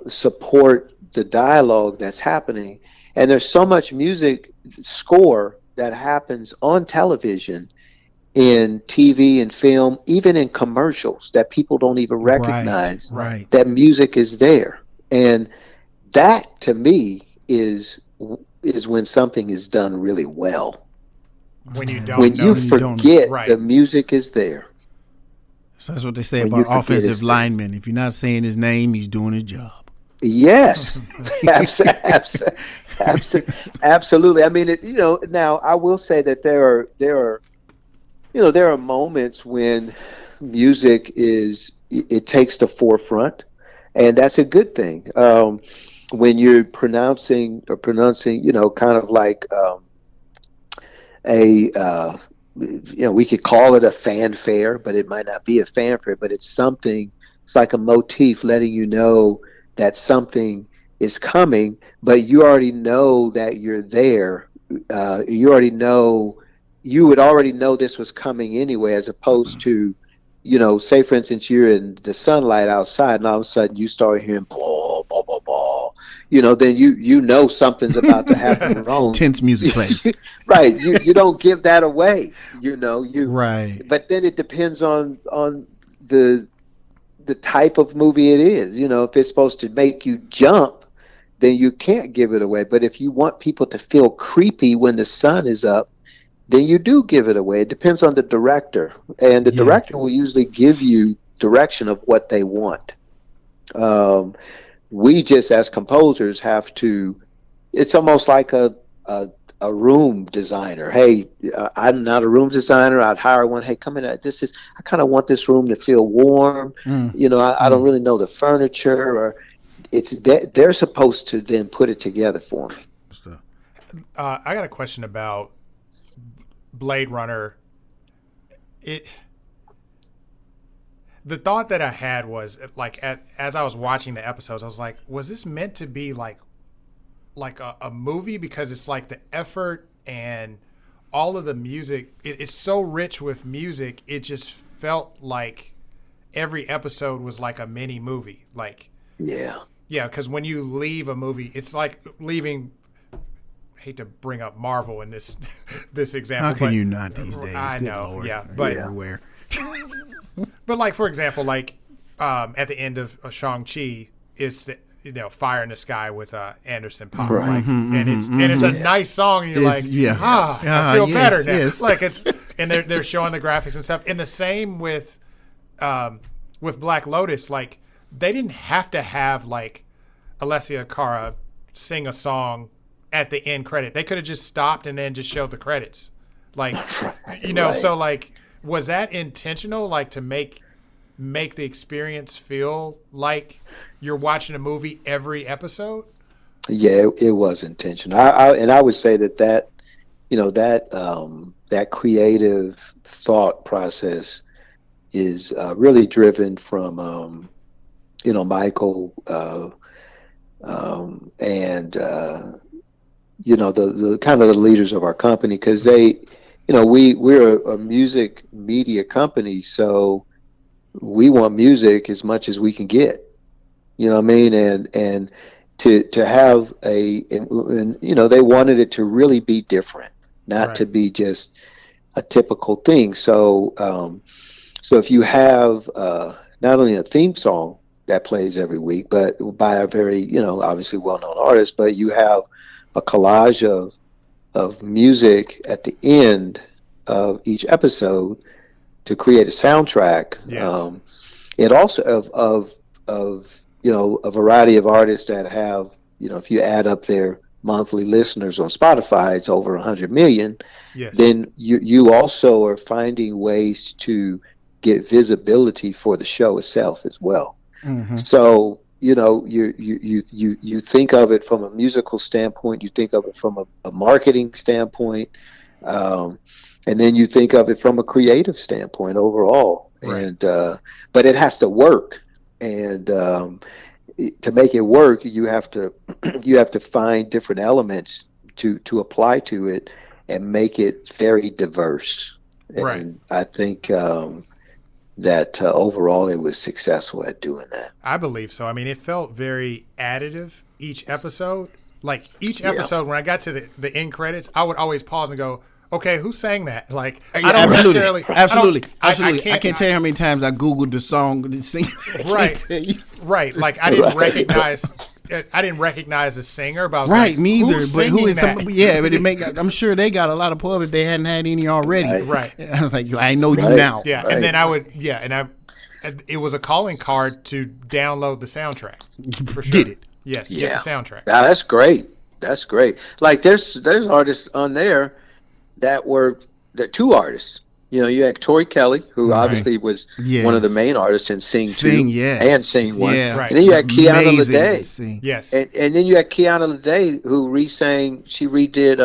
support the dialogue that's happening. And there's so much music score that happens on television, in TV and film, even in commercials, that people don't even recognize Right. that music is there. And that to me is when something is done really well. When you don't When you notice it. forget Right. the music is there. So that's what they say When you about forget it's offensive there. linemen. If you're not saying his name, he's doing his job. Yes, absolutely. I mean, now I will say that there are moments when music it takes the forefront, and that's a good thing. When you're pronouncing, kind of like we could call it a fanfare, but it might not be a fanfare, but it's something. It's like a motif letting you know that something is coming, but you already know that you're there. You would already know this was coming anyway, as opposed to, say for instance, you're in the sunlight outside and all of a sudden you start hearing blah, blah, blah, blah. Then you know something's about to happen wrong. Tense music plays. Right. You don't give that away, Right. but then it depends on the type of movie it is. If it's supposed to make you jump, then you can't give it away. But if you want people to feel creepy when the sun is up, then you do give it away. It depends on the director, and the director will usually give you direction of what they want. We just, as composers, have to. It's almost like a room designer. Hey, I'm not a room designer. I'd hire one. Hey, come in. I kind of want this room to feel warm. I don't really know the furniture, or they're supposed to then put it together for me. I got a question about Blade Runner. The thought that I had was, like, as I was watching the episodes, I was like, was this meant to be like a movie? Because it's like the effort and all of the music, it's so rich with music. It just felt like every episode was like a mini movie. Like, yeah, because when you leave a movie, it's like leaving. I hate to bring up Marvel in this example. How can you not these days? I Good know, Lord. yeah, but everywhere. But like, for example, like at the end of Shang-Chi, it's Fire in the Sky with Anderson .Paak, Right. and it's a nice song, and you're like, I feel better now. Yes. Like and they're showing the graphics and stuff. And the same with Black Lotus, like they didn't have to have like Alessia Cara sing a song at the end credit. They could have just stopped and then just showed the credits, like Right. So like, was that intentional, like to make the experience feel like you're watching a movie every episode? Yeah, it was intentional. I would say that creative thought process is really driven from Michael and the kind of the leaders of our company, because we're a music media company, so we want music as much as we can get. You know what I mean? And to have they wanted it to really be different, not to be just a typical thing. So if you have not only a theme song that plays every week, but by a very obviously well-known artist, but you have a collage of music at the end of each episode, to create a soundtrack. Yes. It also of a variety of artists that have, if you add up their monthly listeners on Spotify, it's over 100 million. Yes. Then you also are finding ways to get visibility for the show itself as well. Mm-hmm. So you think of it from a musical standpoint, you think of it from a marketing standpoint, and then you think of it from a creative standpoint overall. Right. And but it has to work, and to make it work, you have to find different elements to apply to it and make it very diverse. Right. And I think that overall it was successful at doing that. I believe so. I mean, it felt very additive each episode. Like each episode, when I got to the end credits, I would always pause and go, "Okay, who sang that?" Like, I don't necessarily, absolutely. I can't tell you how many times I googled the song to sing. Right. Like I didn't recognize. I didn't recognize the singer, but I was right, like, me either. who's But who is singing that? some? Yeah, but I'm sure they got a lot of pub if they hadn't had any already. Right. And I was like, I know you Right. now. Yeah, Right. and then it was a calling card to download the soundtrack. For sure. Get it. Yes, Yeah. get the soundtrack. Now, that's great. That's great. Like there's artists on there that were two artists. You had Tori Kelly, who obviously was one of the main artists in Sing 2 and Sing 1. Yeah. Right. And then you had Kiana Amazing Lede. to sing. Yes. And then you had Kiana Lede, who she redid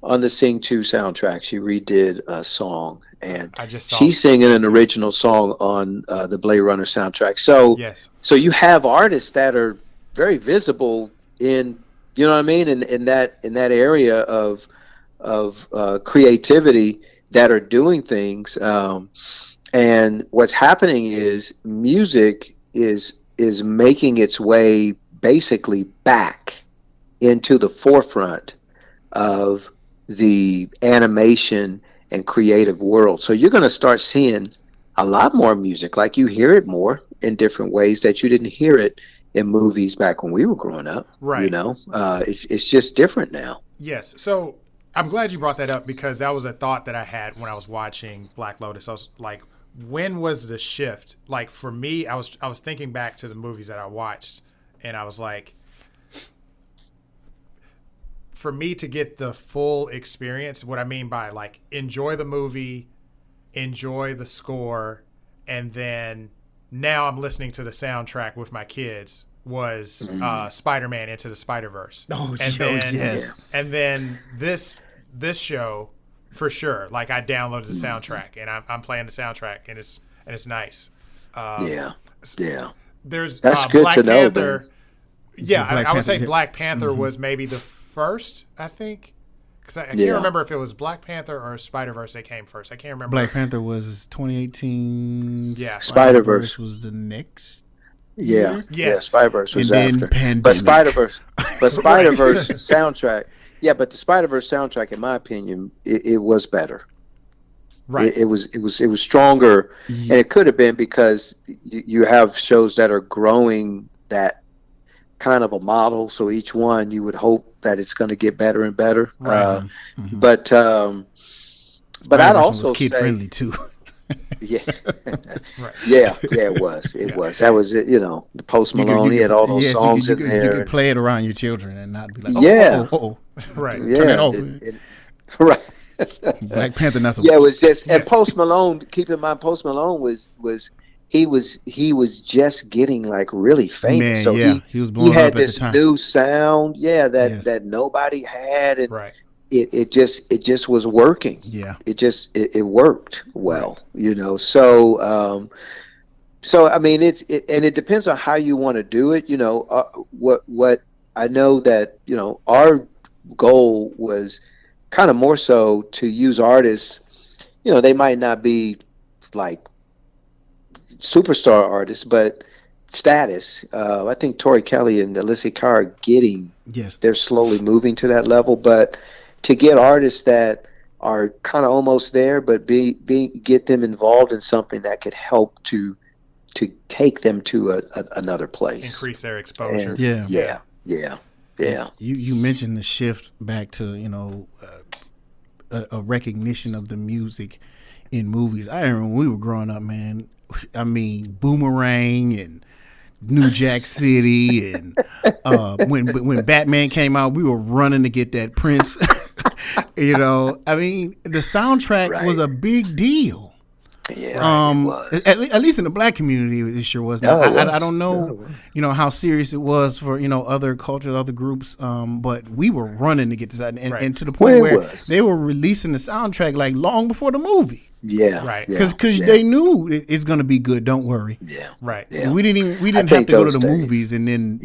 on the Sing 2 soundtrack. She redid a song, and I just saw she's singing an original song on the Blade Runner soundtrack. So, Yes. so you have artists that are very visible in, you know what I mean, in that area of creativity that are doing things. And what's happening is music is making its way basically back into the forefront of the animation and creative world. So you're going to start seeing a lot more music, like you hear it more in different ways that you didn't hear it in movies back when we were growing up. Right. It's just different now. Yes. So I'm glad you brought that up, because that was a thought that I had when I was watching Black Lotus. I was like, when was the shift? Like for me, I was thinking back to the movies that I watched, and I was like, for me to get the full experience, what I mean by like enjoy the movie, enjoy the score, and then now I'm listening to the soundtrack with my kids, was Spider-Man Into the Spider-Verse. Oh, yes. And then this show, for sure, like I downloaded the soundtrack and I'm playing the soundtrack, and it's nice. There's That's good Black to know, Panther. man. Yeah, I would say Panther. Black Panther was maybe the first, I think. Because I can't remember if it was Black Panther or Spider-Verse that came first. I can't remember. Black Panther was 2018. Yeah. Spider-Verse was the next. Yeah. Yes. Yeah, Spider-Verse was And then after. Pandemic. But Spider-Verse soundtrack. Yeah, but the Spider-Verse soundtrack, in my opinion, it was better. Right. It was stronger, and it could have been because you have shows that are growing that kind of a model. So each one, you would hope that it's going to get better and better. Right. But I'd also was kid say, friendly too. yeah, Right. yeah, it was. That was it. The Post Malone, he had all those songs in there. You could play it around your children and not be like, Right. Yeah, turn it off. right. Black Panther, not so Yeah, it much. was just, and Post Malone. Keep in mind, Post Malone was he was just getting like really famous. Man, so yeah, he was blowing he had up at the this time. new sound, Yes. that nobody had, and Right. it just was working. Yeah. It worked well, So I mean, and it depends on how you want to do it. What I know that our goal was kind of more so to use artists. They might not be like superstar artists, but status. I think Tori Kelly and Alicia Cara are getting. Yes. They're slowly moving to that level, but to get artists that are kind of almost there, but get them involved in something that could help to take them to another place, Increase their exposure. And yeah. You mentioned the shift back to a recognition of the music in movies. I remember when we were growing up, man. I mean, Boomerang and New Jack City, and when Batman came out, we were running to get that Prince. I mean, the soundtrack was a big deal. Yeah, it was. At least in the black community, it sure was. Now, I don't know, how serious it was for other cultures, other groups. But we were running to get this out, and to the point where they were releasing the soundtrack like long before the movie. Yeah, right. Because they knew it's going to be good. Don't worry. Yeah, right. Yeah. We didn't have to go to the movies, and then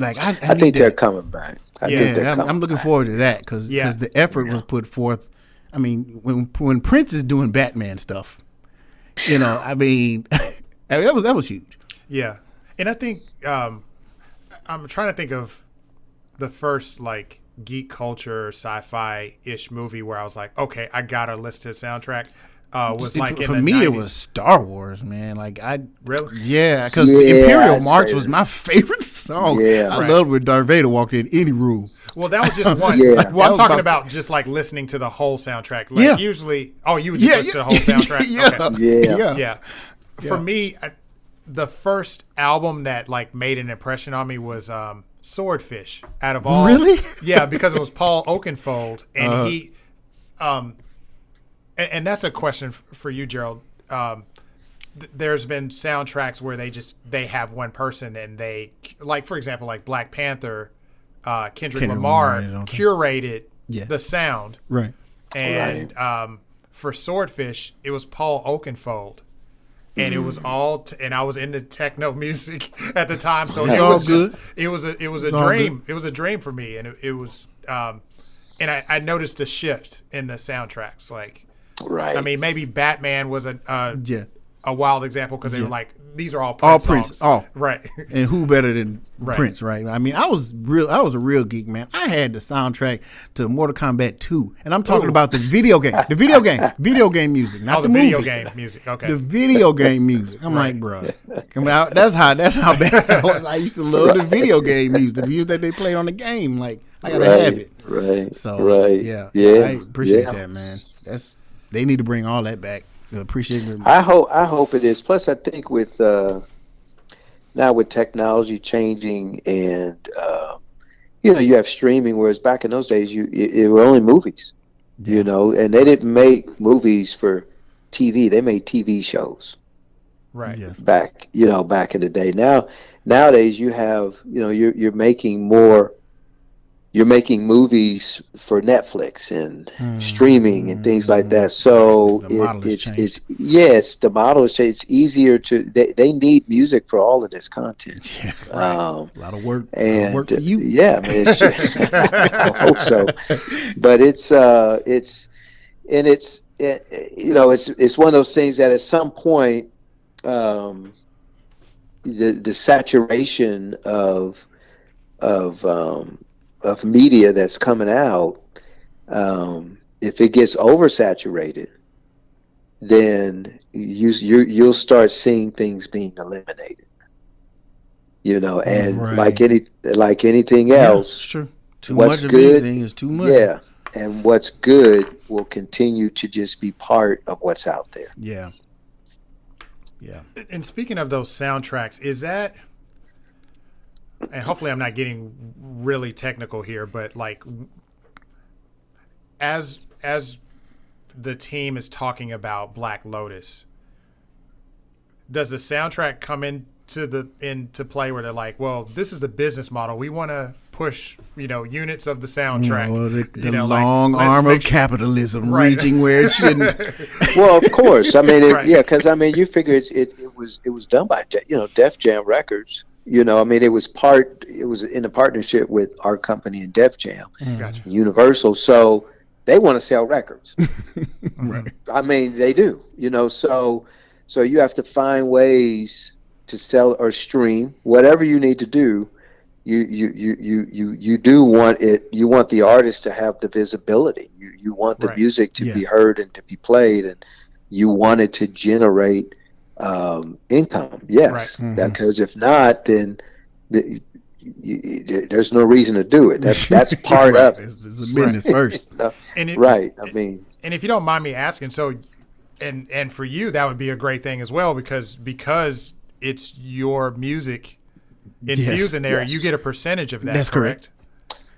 I think they're coming back. I'm looking forward to that because the effort was put forth. I mean, when Prince is doing Batman stuff. I mean, that was huge. Yeah, and I think I'm trying to think of the first like geek culture sci-fi ish movie where I was like, okay, I gotta listen to the soundtrack. Was like for in the me, 90s. It was Star Wars, man. Like really, because Imperial March was my favorite song. Yeah, I loved when Darth Vader walked in any room. Well, that was just one. Well, I'm talking about just like listening to the whole soundtrack. Like usually, you would just listen to the whole soundtrack. Yeah. For me, the first album that like made an impression on me was Swordfish. Out of all, really, because it was Paul Oakenfold, and he, and that's a question for you, Gerald. There's been soundtracks where they have one person and they, like for example, like Black Panther. Kendrick Lamar curated the sound, right? And for Swordfish, it was Paul Oakenfold, and it was all. And I was into techno music at the time, so it was good. It was a dream. It was a dream for me, and it was. And I noticed a shift in the soundtracks, like. Right. I mean, maybe Batman was a wild example because they were like, these are all Prince songs. Right. And who better than Prince, right? I mean, I was a real geek, man. I had the soundtrack to Mortal Kombat 2. And I'm talking about the video game. The video game music, not the movie. Video game music. Okay. The video game music. I'm like, bro. That's how bad I was. I used to love the video game music, the music that they played on the game. Like, I gotta have it. Right. So yeah. I appreciate that, man. They need to bring all that back. Appreciate it. I hope it is. Plus, I think with now with technology changing and you have streaming, whereas back in those days it were only movies, and they didn't make movies for TV. They made TV shows. Right. Yes. Back in the day. Nowadays you have you're making more. You're making movies for Netflix and streaming and things like that. So the model has changed. The model has changed. It's easier to. They need music for all of this content. Yeah, right. A lot of work. And work for you. Yeah, I mean, I hope so. But it's one of those things that at some point, the saturation of media that's coming out, if it gets oversaturated, then you'll start seeing things being eliminated. And like anything else, it's true. Too what's much good of anything is too much. Yeah, and what's good will continue to just be part of what's out there. Yeah. And speaking of those soundtracks, is that? And hopefully I'm not getting really technical here, but like as the team is talking about Black Lotus, does the soundtrack come into play where they're like, well, this is the business model. We want to push, units of the soundtrack. The long arm of capitalism reaching where it shouldn't. Well, of course. I mean, because you figure it was done by Def Jam Records. It was in a partnership with our company and Def Jam, Universal. So they want to sell records. Right. I mean, they do, so you have to find ways to sell or stream whatever you need to do. You do want it. You want the artist to have the visibility. You want the music to be heard and to be played, and you want it to generate income. Yes, because if not, then there's no reason to do it. That's part of it. It's a business first. And I mean, and if you don't mind me asking, so And for you, that would be a great thing as well, because it's your music infused in there. Yes. You get a percentage of that. That's correct.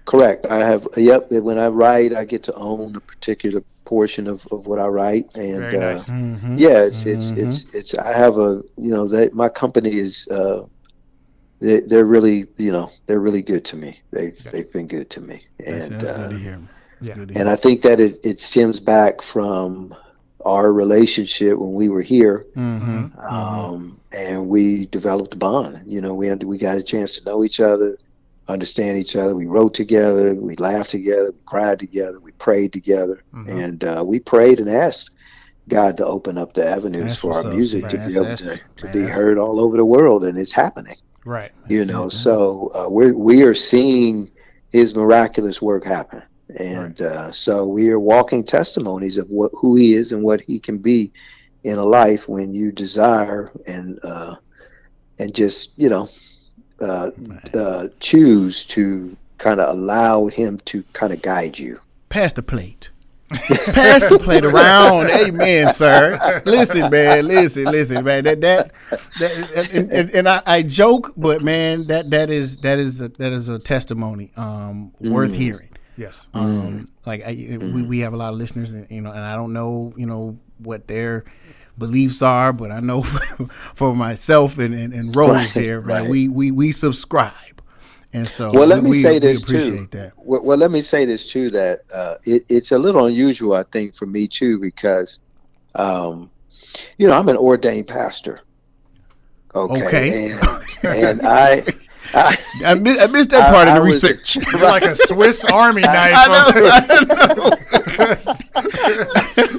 Correct. I have. Yep. When I write, I get to own a particular portion of what I write, and Very nice. yeah, it's. I have a. My company is. They're really. They're really good to me. They've been good to me, and That's good to hear. Yeah. Good to hear. and I think that it stems back from our relationship when we were here, and we developed a bond. We got a chance to know each other, understand each other. We wrote together, we laughed together, we cried together, we prayed together, and we prayed and asked God to open up the avenues That's for our what's up, music man. to be That's- able to be heard all over the world, and it's happening. Right. So we are seeing His miraculous work happen, and so we are walking testimonies of who He is and what He can be in a life when you desire and just choose to kind of allow Him to kind of guide you. Pass the plate. Pass the plate around. Amen, sir. Listen, man. That and I joke, but man, that is a testimony worth hearing. Yes. We have a lot of listeners, and I don't know, what their beliefs are, but I know for myself and Rowls here, man, we subscribe. And so let me say this appreciate too. That. Well, let me say this too, that it's a little unusual, I think, for me too, because, I'm an ordained pastor. Okay. And I missed that part of the research. You're like a Swiss Army knife. I know.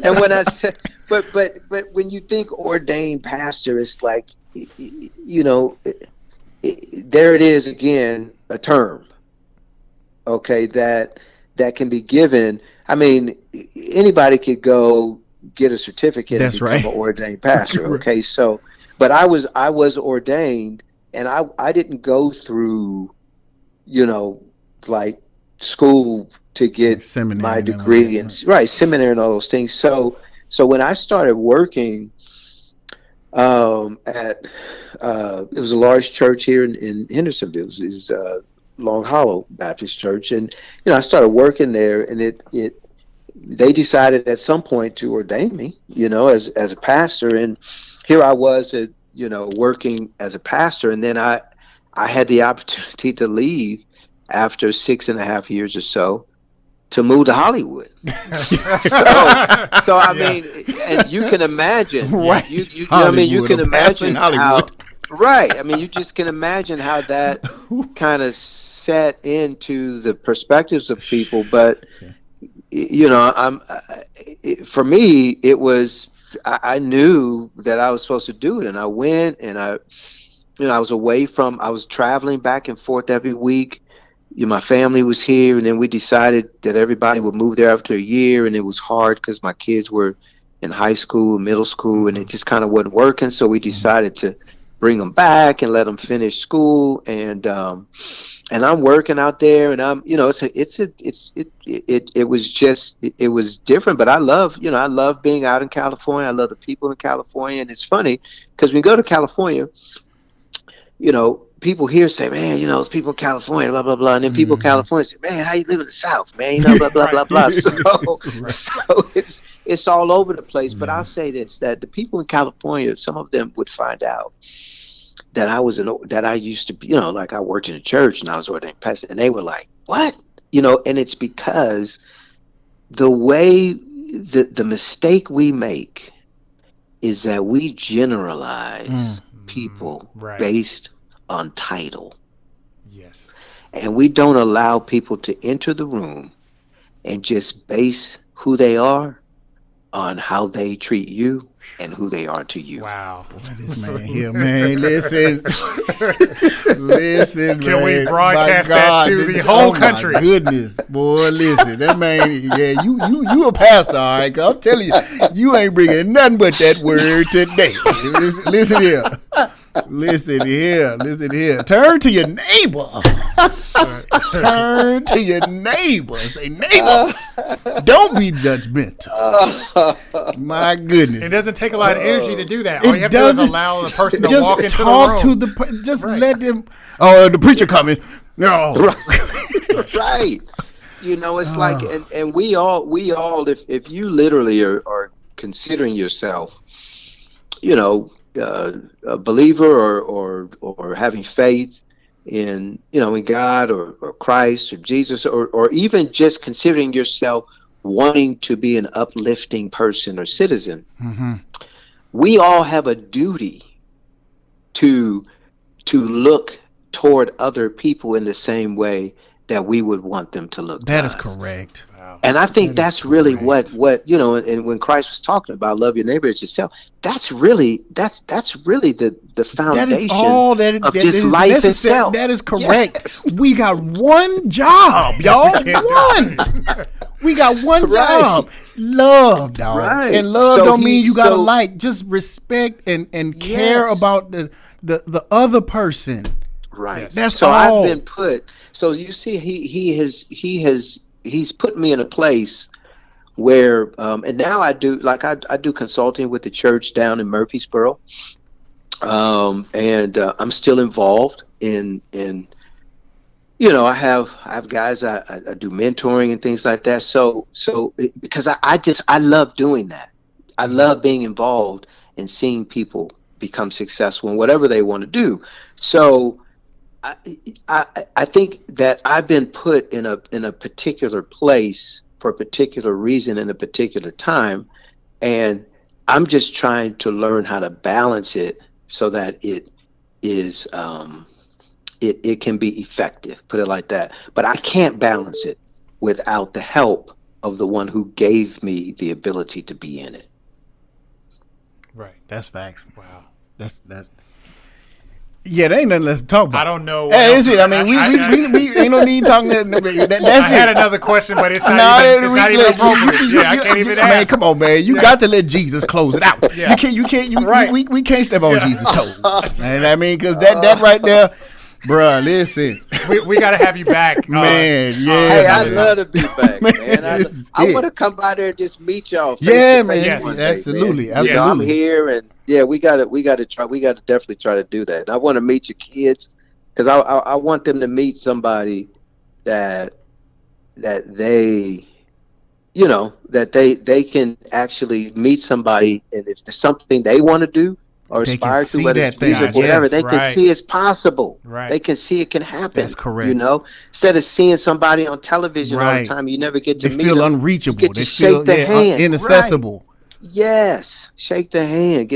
And when I said, but when you think ordained pastor, it's like, there it is again, a term, okay, that can be given. I mean, anybody could go get a certificate and become an ordained pastor, okay? So, but I was ordained, and I didn't go through, like school to get my degree and seminary and all those things. So when I started working at it was a large church here in Hendersonville. It was Long Hollow Baptist Church, and I started working there, and they decided at some point to ordain me, as a pastor, and here I was working as a pastor, and then I had the opportunity to leave after 6.5 years or so to move to Hollywood. so I mean, and you can imagine, right? You can imagine how. Right. I mean, you just can imagine how that kind of set into the perspectives of people. But, for me, it was, I knew that I was supposed to do it. And I went, and I was traveling back and forth every week. My family was here, and then we decided that everybody would move there after a year. And it was hard because my kids were in high school, middle school, and it just kind of wasn't working. So we decided to bring them back and let them finish school, and I'm working out there, and it was different, but I love being out in California. I love the people in California, and it's funny because when you go to California, people here say, man, those people in California, blah blah blah, and then people in California say, man, how you live in the South, man, blah blah blah blah. So it's all over the place. But I'll say this: that the people in California, some of them would find out that I used to be, like I worked in a church and I was ordained pastor, and they were like, what? And it's because the way the mistake we make is that we generalize people based on title. Yes. And we don't allow people to enter the room and just base who they are on how they treat you and who they are to you. Wow. This man here, man, listen, Can we broadcast that to the whole country? My goodness, boy, listen, that man, yeah, you a pastor, all right? 'Cause I'm telling you, you ain't bringing nothing but that word today. Listen here. Listen here. Turn to your neighbor. Turn to your neighbor. Say, neighbor, don't be judgmental. My goodness. It doesn't take a lot of energy to do that. All you have to do is allow the person to walk into the room. Just let them. Oh, the preacher coming. No. Right. You know, it's like, and we all, if you literally are considering yourself, you know, a believer or having faith in, you know, in God or Christ or Jesus, or even just considering yourself wanting to be an uplifting person or citizen, we all have a duty to look toward other people in the same way that we would want them to look. That is correct. Wow. And I think that's really what you know. And when Christ was talking about love your neighbor as yourself, that's really the foundation of just life itself. That is correct. Yes. We got one job, y'all. One. We got one job. Love, dog. Right. And love don't mean you gotta like. Just respect and care about the other person. Right. That's so all. I've been put. So you see, he's put me in a place where, and now I do consulting with the church down in Murfreesboro, and I'm still involved in you know, I have guys I do mentoring and things like that. So because I love doing that. I love being involved and seeing people become successful in whatever they want to do. So I think that I've been put in a particular place for a particular reason in a particular time, and I'm just trying to learn how to balance it so that it is it can be effective, put it like that. But I can't balance it without the help of the one who gave me the ability to be in it. Right. That's facts. Wow. That's yeah, there ain't nothing left to talk about. I don't know. Hey, that's it. I mean, we ain't no need talking. That's I had another question, but it's not even appropriate. I can't even ask. Man, come on, man. You got to let Jesus close it out. Yeah. You can't. Right. We can't step on Jesus' toes. Man, I mean, because that right there, bruh, listen. We got to have you back. Man, yeah. Hey, I'd love to be back, man. I want to come by there and just meet y'all. Yeah, man. Yes, absolutely. You know, I'm here, and we got to definitely try to do that. And I want to meet your kids because I want them to meet somebody that they, you know, that they can actually meet somebody, and if there's something they want to do or aspire to, whether it's music or whatever, they can see it's possible. Right. They can see it can happen. That's correct. You know, instead of seeing somebody on television all the time, you never get to meet them. They feel unreachable. You get to shake their hand. Inaccessible. Right. Yes, shake their hand.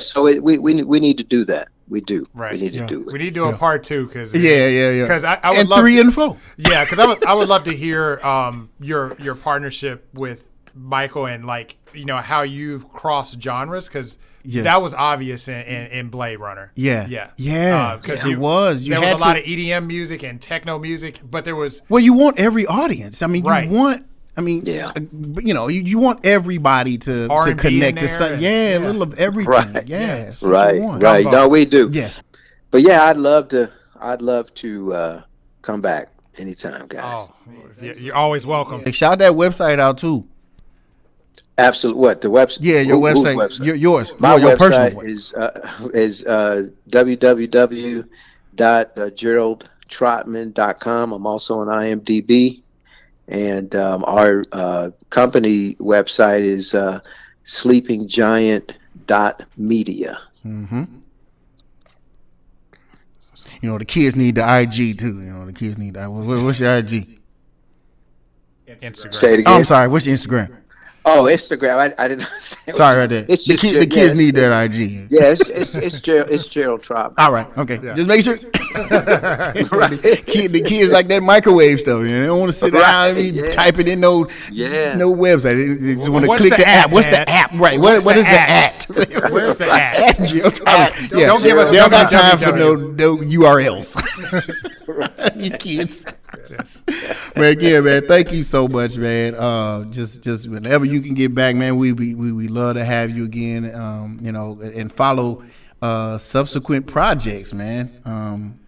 So we need to do that. We do. Right. We need to do it. We need to do a part 2 because Because I would and love 3 and 4. Yeah, because I would love to hear your partnership with Michael and, like, you know, how you've crossed genres because. Yeah. That was obvious in Blade Runner. Yeah. Because it was. There was a lot of EDM music and techno music, but there was. Well, you want every audience. I mean, right. You want. I mean, you know, you want everybody to connect to something. A little of everything. Right. Yeah. That's what you want. Right. No, we do. Yes. But yeah, I'd love to come back anytime, guys. Oh, you're always welcome. Hey, shout that website out too. Absolutely. What the website? Yeah, your website. Yours. My your website personal is www.geraldtrottman.com. I'm also on IMDb, and our company website is sleepinggiant.media. Mm-hmm. You know, the kids need the IG too. You know, the kids need that. What's your IG? Instagram. Say it again. Oh, I'm sorry. What's your Instagram? Oh, Instagram. I didn't say. Sorry right there. It's just the kids need that IG. Yeah, it's Gerald Trottman. All right. Okay. Yeah. Just make sure. The kids like that microwave stuff. They don't want to sit down and type it in no website. They just want to click the app. What's the app? Right. What is the app? Where's the app? Don't give us. They don't got time for no URLs. These kids. Man, man, thank you so much, man. Just whenever you can get back, man, we love to have you again. You know, and follow subsequent projects, man.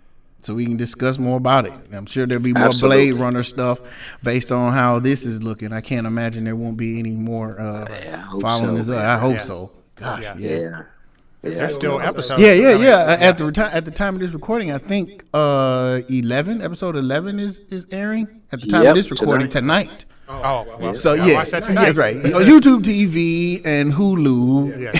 So we can discuss more about it. I'm sure there'll be more Absolutely. Blade Runner stuff based on how this is looking. I can't imagine there won't be any more following so, this up. man. I hope Yeah. so. Gosh, Yeah. Yeah. There's still episodes. Yeah. At the time of this recording, I think episode 11 is airing at the time of Yep, this recording tonight. Oh, well, So I'll yeah, watch that tonight. that's right. On YouTube TV and Hulu. Yeah.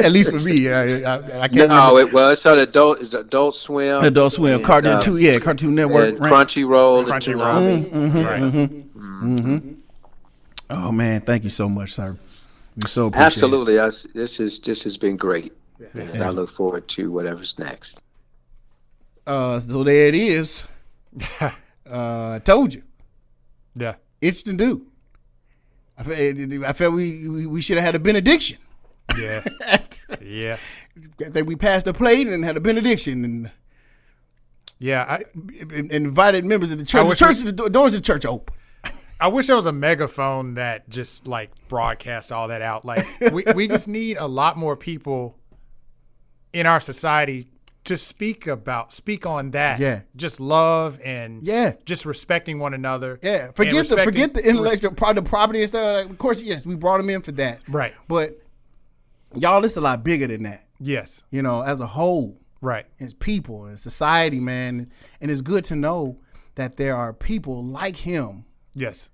At least for me, I can't. No, it was so it's Adult Swim, Adult Swim, and, Cartoon Network, and right? Crunchyroll, Crunchyroll. Right. Oh man, thank you so much, sir. We so appreciate Absolutely, this has been great, and I look forward to whatever's next. it. So there it is. I told you, Yeah. itch to do. I felt we should have had a benediction. Yeah. Yeah. I think we passed the plate and had a benediction and Yeah. invited members of the church. The doors of the church are open. I wish there was a megaphone that just like broadcast all that out. Like we just need a lot more people in our society to speak on that. Yeah. Just love and Yeah. just respecting one another. Yeah, and forget respecting- the intellectual property and stuff. Like, of course, yes, we brought them in for that. Right. But y'all, it's a lot bigger than that. Yes. You know, as a whole, Right. as people and society, man, and it's good to know that there are people like him Yes.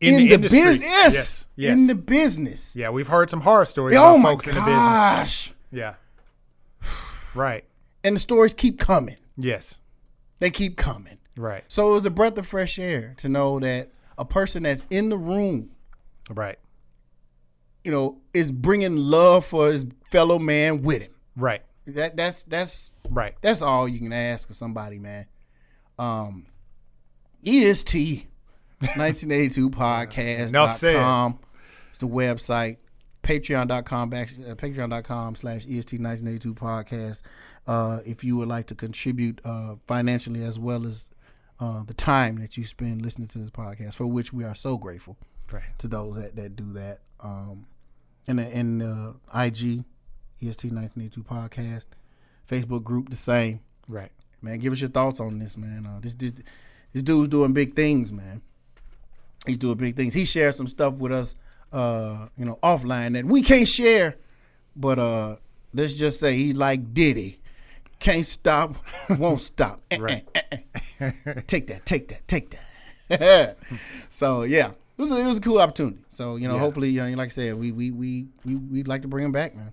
in the industry. business. Yes. Yes. In the business. Yeah, we've heard some horror stories Oh about my folks in the business. gosh! Yeah. Right. And the stories keep coming. Yes. They keep coming. Right. So it was a breath of fresh air to know that a person that's in the room, Right. you know, is bringing love for his fellow man with him. Right. That's Right. That's all you can ask of somebody, man. EST 1982 Enough said. podcast.com. It's the website. Patreon.com /EST 1982 podcast. If you would like to contribute financially as well as the time that you spend listening to this podcast, for which we are so grateful Right. to those that do that. And IG EST 1982 podcast, Facebook group the same. Right. Man, give us your thoughts on this, man. This dude's doing big things, man. He's doing big things. He shared some stuff with us, offline that we can't share. But let's just say he's like Diddy. Can't stop, won't stop. Right. Take that. So yeah, it was a cool opportunity. So hopefully, like I said, we'd like to bring him back, man,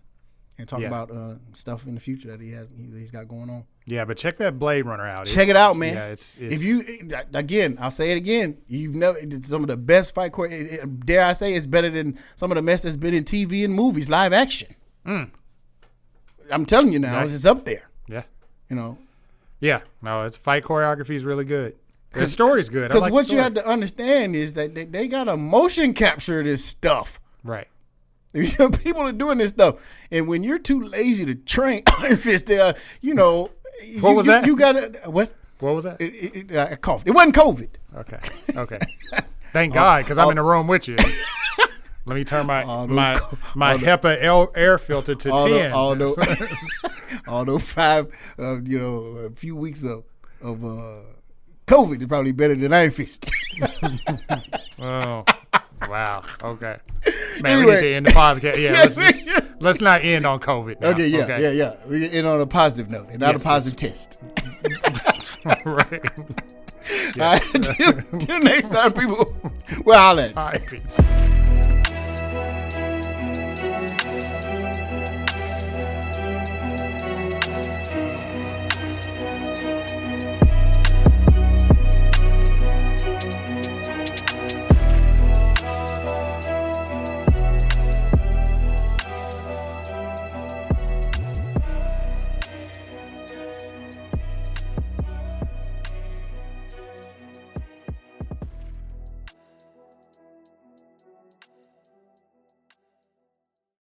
and talk about stuff in the future that he's got going on. Yeah, but check that Blade Runner out. Check it out, man. Yeah, it's if you again, I'll say it again. You've never some of the best fight court. Dare I say, it's better than some of the mess that's been in TV and movies, live action. I'm telling you now, Right. it's up there. Yeah. Yeah. No, it's fight choreography is really good. The story's good. Because I like what the you story. have to understand is that they got to motion capture this stuff. Right. People are doing this stuff, and when you're too lazy to train, if it's there, What was that? You got to what? What was that? I coughed. It wasn't COVID. Okay. Okay. Thank God, because I'm in the room with you. Let me turn my HEPA air filter to 10. Although a few weeks of COVID is probably better than Iron Fist. Oh, wow. Okay. Man, Anyway. we need to end the podcast. Yeah, Yes. let's not end on COVID now. Okay, yeah. We end on a positive note and not Yes, a positive test. Right. All right, till next time, people. Well, holla at you. All right, peace.